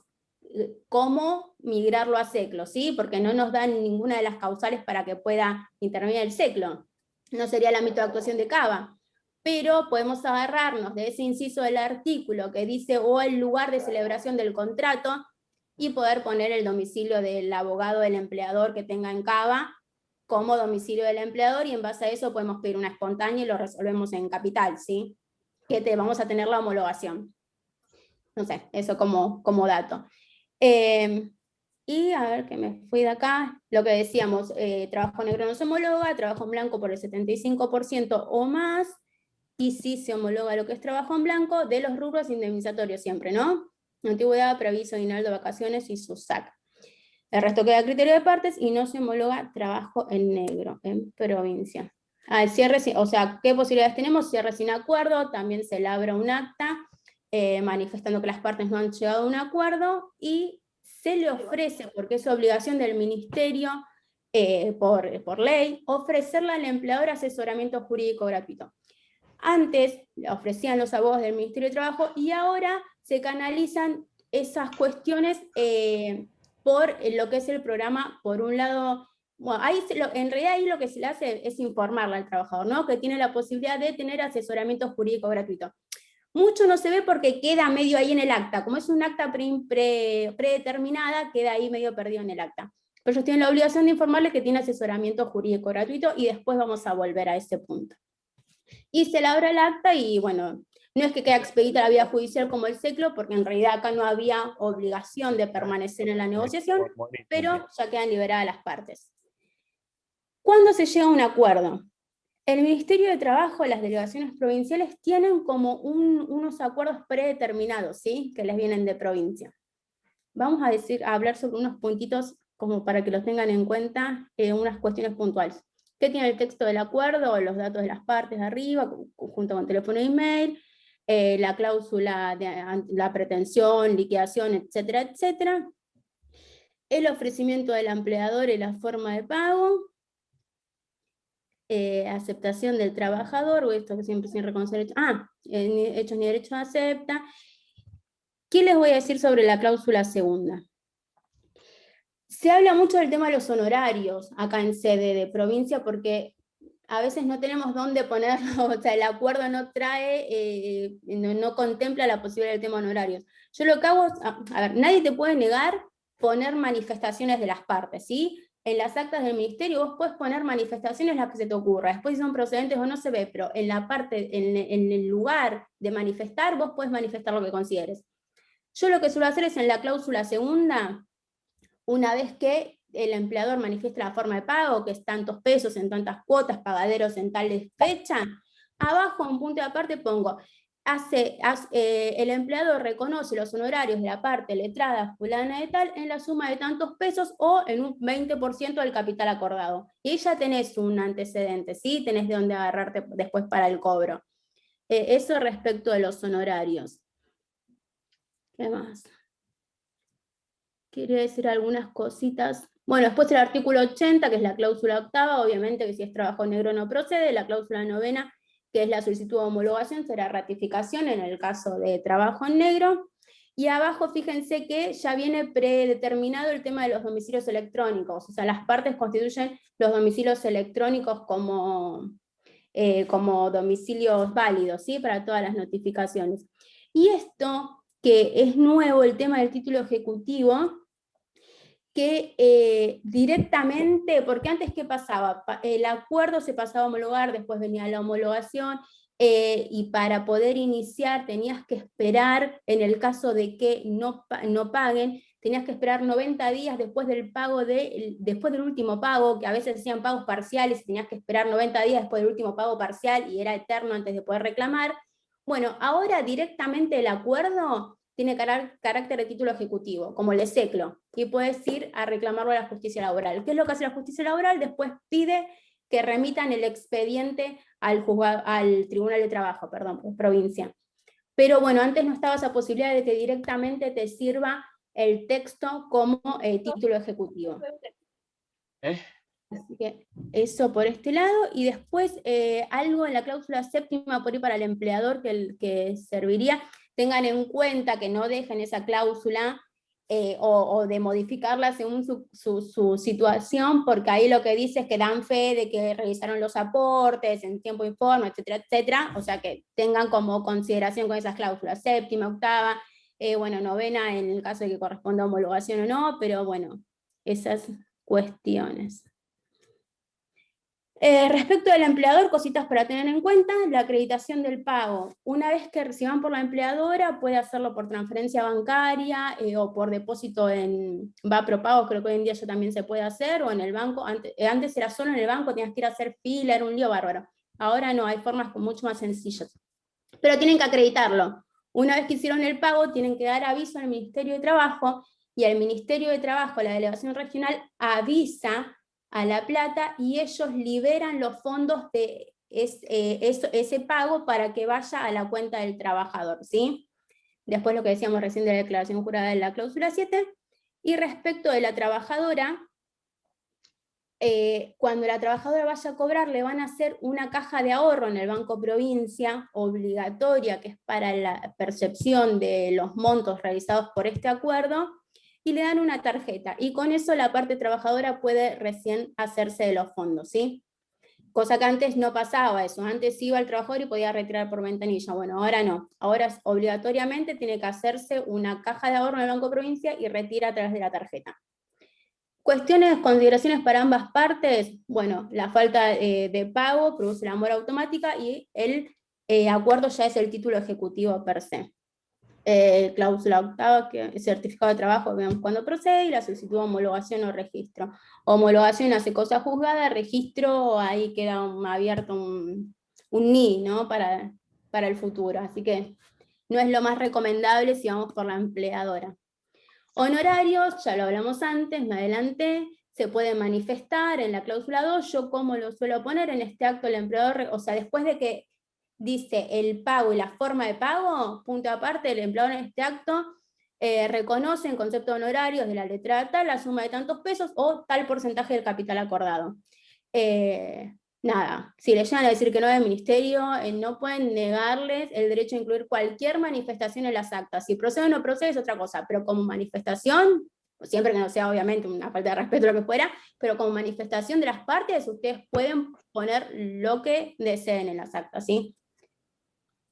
cómo migrarlo a SECLO, ¿sí? Porque no nos dan ninguna de las causales para que pueda intervenir el SECLO. No sería el ámbito de actuación de CABA. Pero podemos agarrarnos de ese inciso del artículo que dice o el lugar de celebración del contrato y poder poner el domicilio del abogado del empleador que tenga en CABA como domicilio del empleador, y en base a eso podemos pedir una espontánea y lo resolvemos en capital, ¿sí? Que vamos a tener la homologación. No sé, eso como dato. Y a ver, que me fui de acá, lo que decíamos, trabajo negro no se homologa, trabajo en blanco por el 75% o más, y sí se homologa lo que es trabajo en blanco de los rubros indemnizatorios siempre, ¿no? Antigüedad, preaviso, aguinaldo, vacaciones y SUSAC. El resto queda a criterio de partes y no se homologa trabajo en negro en provincia. El cierre, o sea, ¿qué posibilidades tenemos? Cierre sin acuerdo, también se labra un acta manifestando que las partes no han llegado a un acuerdo y se le ofrece, porque es obligación del ministerio por ley, ofrecerle al empleador asesoramiento jurídico gratuito. Antes ofrecían los abogados del Ministerio de Trabajo y ahora se canalizan esas cuestiones por lo que es el programa, por un lado, bueno, en realidad ahí lo que se le hace es informarle al trabajador, ¿no? Que tiene la posibilidad de tener asesoramiento jurídico gratuito. Mucho no se ve porque queda medio ahí en el acta, como es un acta predeterminada, queda ahí medio perdido en el acta. Pero ellos tienen la obligación de informarles que tiene asesoramiento jurídico gratuito y después vamos a volver a ese punto. Y se labra el acta y bueno, no es que quede expedita la vía judicial como el SECLO, porque en realidad acá no había obligación de permanecer en la negociación, pero ya quedan liberadas las partes. ¿Cuándo se llega a un acuerdo? El Ministerio de Trabajo, las delegaciones provinciales tienen como unos acuerdos predeterminados, ¿sí? Que les vienen de provincia. Vamos a hablar sobre unos puntitos como para que los tengan en cuenta, unas cuestiones puntuales. ¿Qué tiene el texto del acuerdo? Los datos de las partes de arriba, junto con teléfono e email, la cláusula de la pretensión, liquidación, etcétera, etcétera. El ofrecimiento del empleador y la forma de pago, aceptación del trabajador, o esto que siempre sin reconocer hechos ni derechos acepta. ¿Qué les voy a decir sobre la cláusula segunda? Se habla mucho del tema de los honorarios acá en sede de provincia, porque a veces no tenemos dónde ponerlo, o sea, el acuerdo no trae, no contempla la posibilidad del tema honorarios. Yo lo que hago es, a ver, nadie te puede negar poner manifestaciones de las partes, ¿sí? En las actas del ministerio vos podés poner manifestaciones las que se te ocurra, después si son procedentes o no se ve, pero en la parte, en el lugar de manifestar, vos podés manifestar lo que consideres. Yo lo que suelo hacer es en la cláusula segunda, una vez que el empleador manifiesta la forma de pago, que es tantos pesos en tantas cuotas, pagaderos en tales fechas, abajo en punto de aparte pongo, el empleador reconoce los honorarios de la parte letrada fulana de tal en la suma de tantos pesos o en un 20% del capital acordado. Y ahí ya tenés un antecedente, ¿sí? Tenés de dónde agarrarte después para el cobro. Eso respecto de los honorarios. ¿Qué más? Quería decir algunas cositas. Bueno, después el artículo 80, que es la cláusula octava, obviamente que si es trabajo negro no procede. La cláusula novena, que es la solicitud de homologación, será ratificación en el caso de trabajo en negro. Y abajo fíjense que ya viene predeterminado el tema de los domicilios electrónicos, o sea, las partes constituyen los domicilios electrónicos como domicilios válidos, ¿sí? Para todas las notificaciones. Y esto, que es nuevo, el tema del título ejecutivo, que directamente, porque antes ¿qué pasaba? El acuerdo se pasaba a homologar, después venía la homologación, y para poder iniciar tenías que esperar, en el caso de que no paguen, tenías que esperar 90 días después del pago después del último pago, que a veces hacían pagos parciales, y tenías que esperar 90 días después del último pago parcial, y era eterno antes de poder reclamar. Bueno, ahora directamente el acuerdo tiene carácter de título ejecutivo, como el ESECLO, y puedes ir a reclamarlo a la justicia laboral. ¿Qué es lo que hace la justicia laboral? Después pide que remitan el expediente al Tribunal de Trabajo, perdón, provincia. Pero bueno, antes no estaba esa posibilidad de que directamente te sirva el texto como título ejecutivo. Así que eso por este lado, y después algo en la cláusula séptima por ahí para el empleador que serviría. Tengan en cuenta que no dejen esa cláusula o de modificarla según su situación, porque ahí lo que dice es que dan fe de que realizaron los aportes en tiempo informe, etcétera, etcétera, o sea que tengan como consideración con esas cláusulas, séptima, octava, bueno, novena en el caso de que corresponda a homologación o no, pero bueno, esas cuestiones. Respecto del empleador, cositas para tener en cuenta: la acreditación del pago. Una vez que reciban por la empleadora, puede hacerlo por transferencia bancaria o por depósito en Vapropago, creo que hoy en día ya también se puede hacer, o en el banco. Antes era solo en el banco, tenías que ir a hacer fila, era un lío bárbaro. Ahora no, hay formas mucho más sencillas. Pero tienen que acreditarlo. Una vez que hicieron el pago, tienen que dar aviso al Ministerio de Trabajo, y el Ministerio de Trabajo, la delegación regional, avisa a La Plata y ellos liberan los fondos de ese pago para que vaya a la cuenta del trabajador, ¿sí? Después lo que decíamos recién de la declaración jurada de la cláusula 7. Y respecto de la trabajadora, cuando la trabajadora vaya a cobrar, le van a hacer una caja de ahorro en el Banco Provincia, obligatoria, que es para la percepción de los montos realizados por este acuerdo, y le dan una tarjeta, y con eso la parte trabajadora puede recién hacerse de los fondos, ¿sí? Cosa que antes no pasaba eso, antes iba el trabajador y podía retirar por ventanilla. Bueno, ahora no, ahora obligatoriamente tiene que hacerse una caja de ahorro en el Banco Provincia y retira a través de la tarjeta. Cuestiones, consideraciones para ambas partes: bueno, la falta de pago produce la mora automática, y el acuerdo ya es el título ejecutivo per se. Cláusula octava, que es certificado de trabajo, veamos cuándo procede, y la solicitud de homologación o registro. Homologación hace cosa juzgada, registro ahí queda abierto un NI, ¿no? para el futuro, así que no es lo más recomendable si vamos por la empleadora. Honorarios, ya lo hablamos antes, me adelanté, se puede manifestar en la cláusula 2, yo como lo suelo poner en este acto el empleador, o sea, después de que dice el pago y la forma de pago, punto aparte, el empleador en este acto reconoce en concepto de honorarios de la letra tal la suma de tantos pesos o tal porcentaje del capital acordado. nada, si le llegan a decir que no del ministerio, no pueden negarles el derecho a incluir cualquier manifestación en las actas. Si procede o no procede es otra cosa, pero como manifestación, siempre que no sea obviamente una falta de respeto o lo que fuera, pero como manifestación de las partes, ustedes pueden poner lo que deseen en las actas, ¿sí?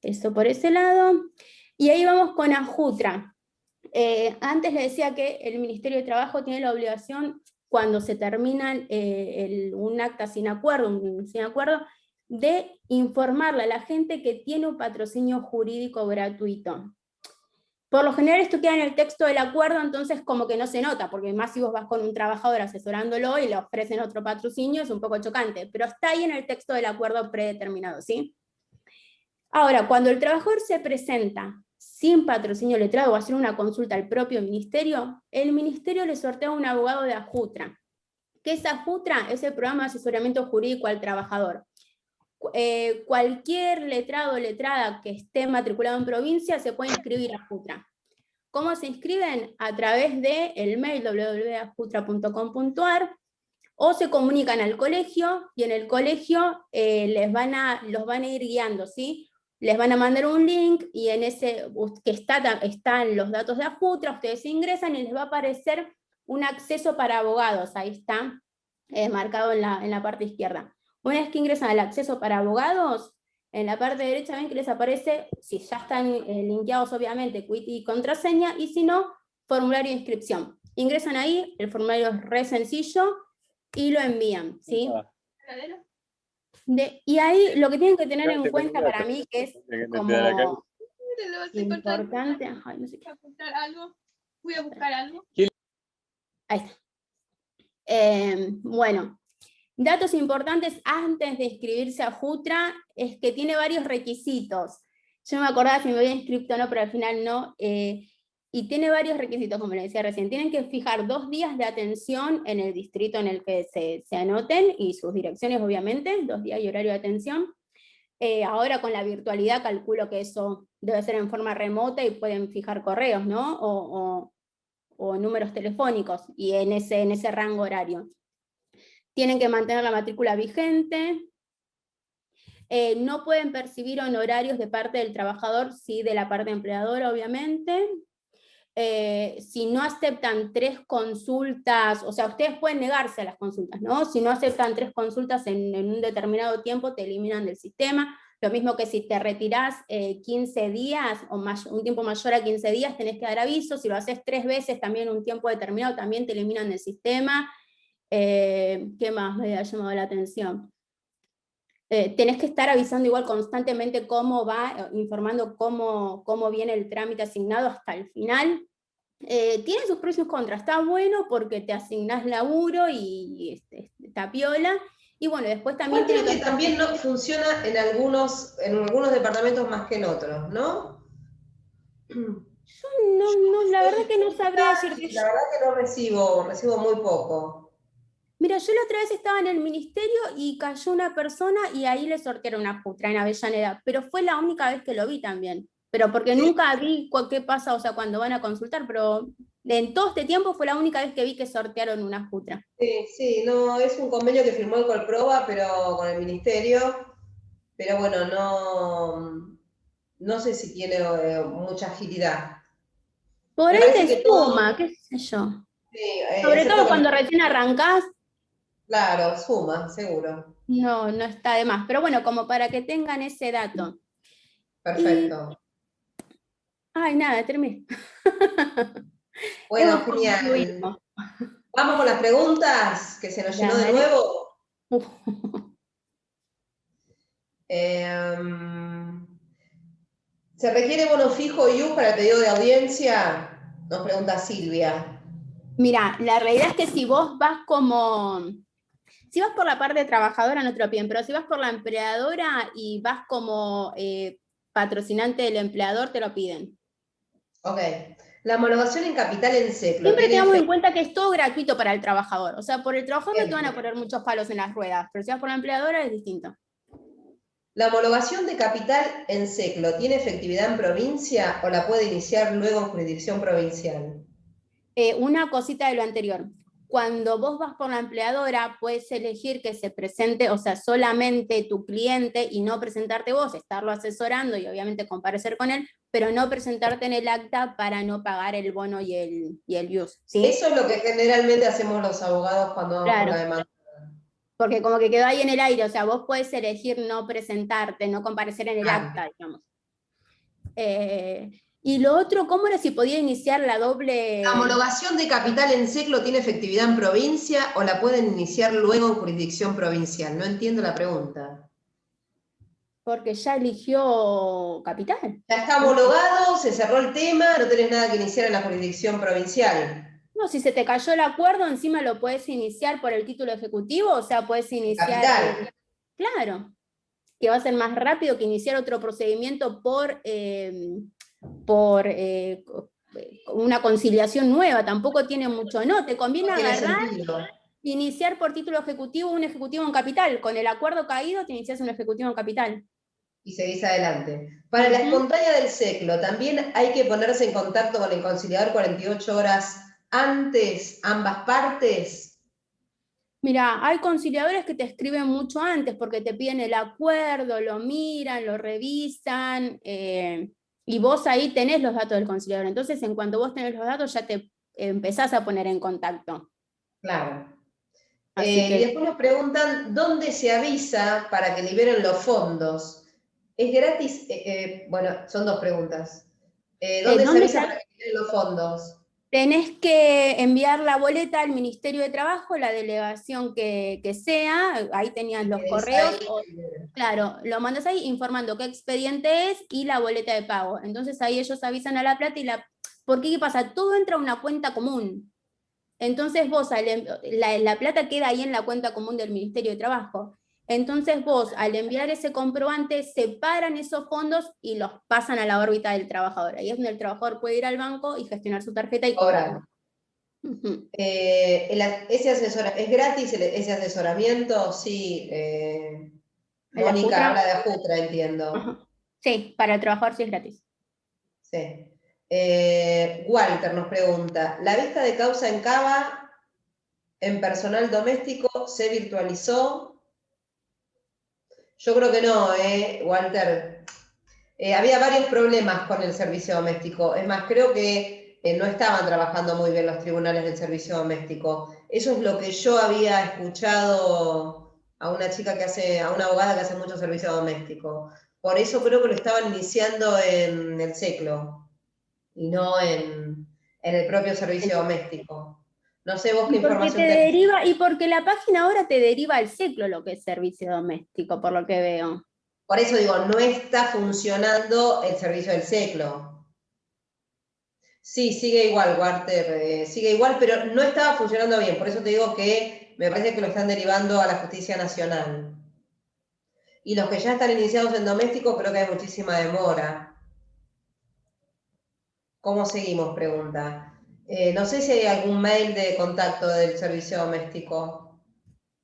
Eso por ese lado. Y ahí vamos con AJUTRA. Antes le decía que el Ministerio de Trabajo tiene la obligación, cuando se termina un acta sin acuerdo, de informarle a la gente que tiene un patrocinio jurídico gratuito. Por lo general esto queda en el texto del acuerdo, entonces como que no se nota, porque más si vos vas con un trabajador asesorándolo y le ofrecen otro patrocinio, es un poco chocante, pero está ahí en el texto del acuerdo predeterminado, ¿sí? Ahora, cuando el trabajador se presenta sin patrocinio letrado o hacer una consulta al propio ministerio, el ministerio le sortea un abogado de AJUTRA. ¿Qué es AJUTRA? Es el programa de asesoramiento jurídico al trabajador. Cualquier letrado o letrada que esté matriculado en provincia se puede inscribir a AJUTRA. ¿Cómo se inscriben? A través del mail www.ajutra.com.ar, o se comunican al colegio, y en el colegio los van a ir guiando, ¿sí? Les van a mandar un link, y en ese que están los datos de AJUTRA, ustedes ingresan y les va a aparecer un acceso para abogados, ahí está marcado en la parte izquierda. Una vez que ingresan al acceso para abogados, en la parte derecha ven que les aparece, si ya están linkeados obviamente, quit y contraseña, y si no, formulario de inscripción. Ingresan ahí, el formulario es re sencillo, y lo envían, ¿sí? Y ahí lo que tienen que tener en cuenta para mí, que es como importante... Ay, no sé qué. Voy a buscar algo. Ahí está. Bueno, datos importantes antes de inscribirse a AJUTRA es que tiene varios requisitos. Yo no me acordaba si me había inscrito o no, pero al final no. Y tiene varios requisitos, como les decía recién. Tienen que fijar 2 días de atención en el distrito en el que se anoten, y sus direcciones obviamente, 2 días y horario de atención. Ahora con la virtualidad calculo que eso debe ser en forma remota y pueden fijar correos, ¿no? O números telefónicos, y en ese rango horario. Tienen que mantener la matrícula vigente. No pueden percibir honorarios de parte del trabajador, sí de la parte empleadora obviamente. Si no aceptan 3 consultas, o sea, ustedes pueden negarse a las consultas, ¿no? Si no aceptan 3 consultas en un determinado tiempo, te eliminan del sistema. Lo mismo que si te retirás 15 días, o un tiempo mayor a 15 días, tenés que dar aviso. Si lo haces 3 veces también un tiempo determinado, también te eliminan del sistema. ¿Qué más me ha llamado la atención? Tenés que estar avisando igual constantemente cómo va, informando cómo viene el trámite asignado hasta el final. Tiene sus pros y sus contras. Está bueno porque te asignás laburo y está piola. Y bueno, después también... Creo que también no funciona en algunos departamentos más que en otros, ¿no? Yo no, la verdad que no sabría decirte. La verdad que no recibo muy poco. Mira, yo la otra vez estaba en el ministerio y cayó una persona y ahí le sortearon una AJUTRA en Avellaneda, pero fue la única vez que lo vi también. Pero porque nunca vi qué pasa, o sea, cuando van a consultar, pero en todo este tiempo fue la única vez que vi que sortearon una AJUTRA. Sí, no, es un convenio que firmó el Colproba, pero con el ministerio, pero bueno, no sé si tiene mucha agilidad. Por ahí te suma, qué sé yo. Sí, sobre todo cuando recién arrancás. Claro, suma, seguro. No está de más, pero bueno, como para que tengan ese dato. Perfecto. Ay, nada, terminé. Bueno, genial. Vamos con las preguntas, que se nos llenó de nuevo. ¿Se requiere bono fijo IU para el pedido de audiencia? Nos pregunta Silvia. Mira, la realidad es que si vos vas si vas por la parte trabajadora no te lo piden, pero si vas por la empleadora y vas como patrocinante del empleador, te lo piden. Ok. La homologación en capital en SECLO. Siempre tengamos en cuenta que es todo gratuito para el trabajador. O sea, por el trabajador no te van a poner muchos palos en las ruedas, pero si vas por la empleadora es distinto. ¿La homologación de capital en SECLO tiene efectividad en provincia o la puede iniciar luego en jurisdicción provincial? Una cosita de lo anterior. cuando vos vas por la empleadora, puedes elegir que se presente, o sea, solamente tu cliente y no presentarte vos, estarlo asesorando y obviamente comparecer con él, pero no presentarte en el acta para no pagar el bono y el use, ¿sí? Eso es lo que generalmente hacemos los abogados cuando vamos por la demanda. Porque como que quedó ahí en el aire, o sea, vos podés elegir no presentarte, no comparecer en el acta, digamos. Y lo otro, ¿cómo era si podía iniciar la doble...? ¿La homologación de capital en SECLO tiene efectividad en provincia o la pueden iniciar luego en jurisdicción provincial? No entiendo la pregunta. Porque ya eligió capital. Ya está homologado, se cerró el tema, no tenés nada que iniciar en la jurisdicción provincial. No, si se te cayó el acuerdo, encima lo puedes iniciar por el título ejecutivo, o sea, puedes iniciar... Capital. Claro, que va a ser más rápido que iniciar otro procedimiento por una conciliación nueva, tampoco tiene mucho, no, te conviene No tiene agarrar, sentido. iniciar por título ejecutivo un ejecutivo en capital, con el acuerdo caído te inicias un ejecutivo en capital. Y seguís adelante. Para la espontánea del SECLO, ¿también hay que ponerse en contacto con el conciliador 48 horas antes, ambas partes? Mira, hay conciliadores que te escriben mucho antes porque te piden el acuerdo, lo miran, lo revisan, y vos ahí tenés los datos del conciliador. Entonces, en cuanto vos tenés los datos, ya te empezás a poner en contacto. Claro. Así que... Y después nos preguntan, ¿dónde se avisa para que liberen los fondos? ¿Es gratis? Bueno, son dos preguntas. ¿Dónde se avisa para que liberen los fondos? Tenés que enviar la boleta al Ministerio de Trabajo, la delegación que sea, ahí tenías los correos, claro, lo mandas ahí informando qué expediente es y la boleta de pago. Entonces ahí ellos avisan a La Plata y porque ¿qué pasa? Todo entra a una cuenta común. Entonces vos, la plata queda ahí en la cuenta común del Ministerio de Trabajo. Entonces vos, al enviar ese comprobante, separan esos fondos y los pasan a la órbita del trabajador. Ahí es donde el trabajador puede ir al banco y gestionar su tarjeta y cobrar. ¿Es gratis ese asesoramiento? Sí. Mónica habla de Ajutra, entiendo. Ajá. Sí, para el trabajador sí es gratis. Sí. Walter nos pregunta, ¿la vista de causa en Cava, en personal doméstico, se virtualizó? Yo creo que no, Walter. Había varios problemas con el servicio doméstico. Es más, creo que no estaban trabajando muy bien los tribunales del servicio doméstico. Eso es lo que yo había escuchado a una abogada que hace mucho servicio doméstico. Por eso creo que lo estaban iniciando en el SECLO y no en el propio servicio doméstico. No sé vos qué información tenés. Y porque la página ahora te deriva al SECLO lo que es servicio doméstico, por lo que veo. Por eso digo, no está funcionando el servicio del SECLO. Sí, sigue igual, Walter, sigue igual, pero no estaba funcionando bien. Por eso te digo que me parece que lo están derivando a la Justicia Nacional. Y los que ya están iniciados en doméstico, creo que hay muchísima demora. ¿Cómo seguimos? Pregunta. No sé si hay algún mail de contacto del servicio doméstico.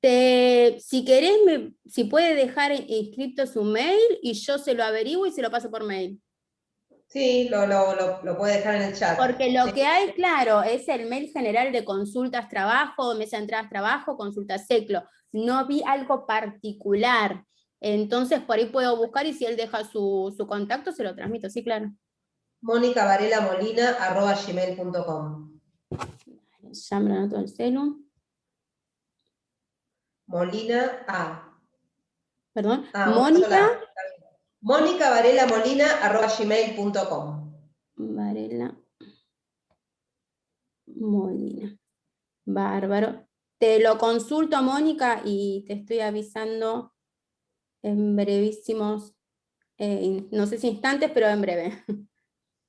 Si querés, si puede dejar inscrito su mail y yo se lo averiguo y se lo paso por mail. Sí, lo puede dejar en el chat. Porque lo que hay, claro, es el mail general de consultas trabajo, mesa de entradas trabajo, consultas SECLO. No vi algo particular. Entonces por ahí puedo buscar y si él deja su contacto se lo transmito, sí, claro. monicavarela.molina@gmail.com. Ya me lo anoto el celu. Molina Perdón. Mónica. monicavarela.molina@gmail.com. Varela Molina. Bárbaro. Te lo consulto, Mónica, y te estoy avisando en brevísimos, no sé si instantes, pero en breve.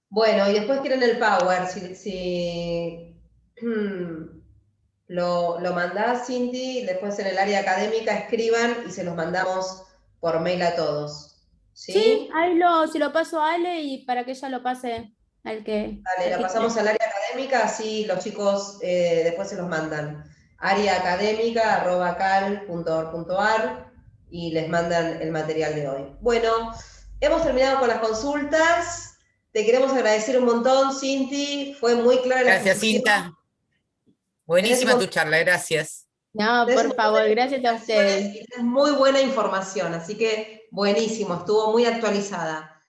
Bueno, y después quieren el Power, si lo mandás, Cindy, después en el área académica escriban y se los mandamos por mail a todos. ¿Sí? Ahí se lo paso a Ale y para que ella lo pase al que... Dale, la pasamos al área académica, así los chicos después se los mandan. areaacadémica@cal.org.ar y les mandan el material de hoy. Bueno, hemos terminado con las consultas. Te queremos agradecer un montón, Cinti. Fue muy clara la Gracias, exposición. Cinta. Buenísima tu charla, gracias. No, por favor, gracias a ustedes. Es muy buena información, así que buenísimo, estuvo muy actualizada.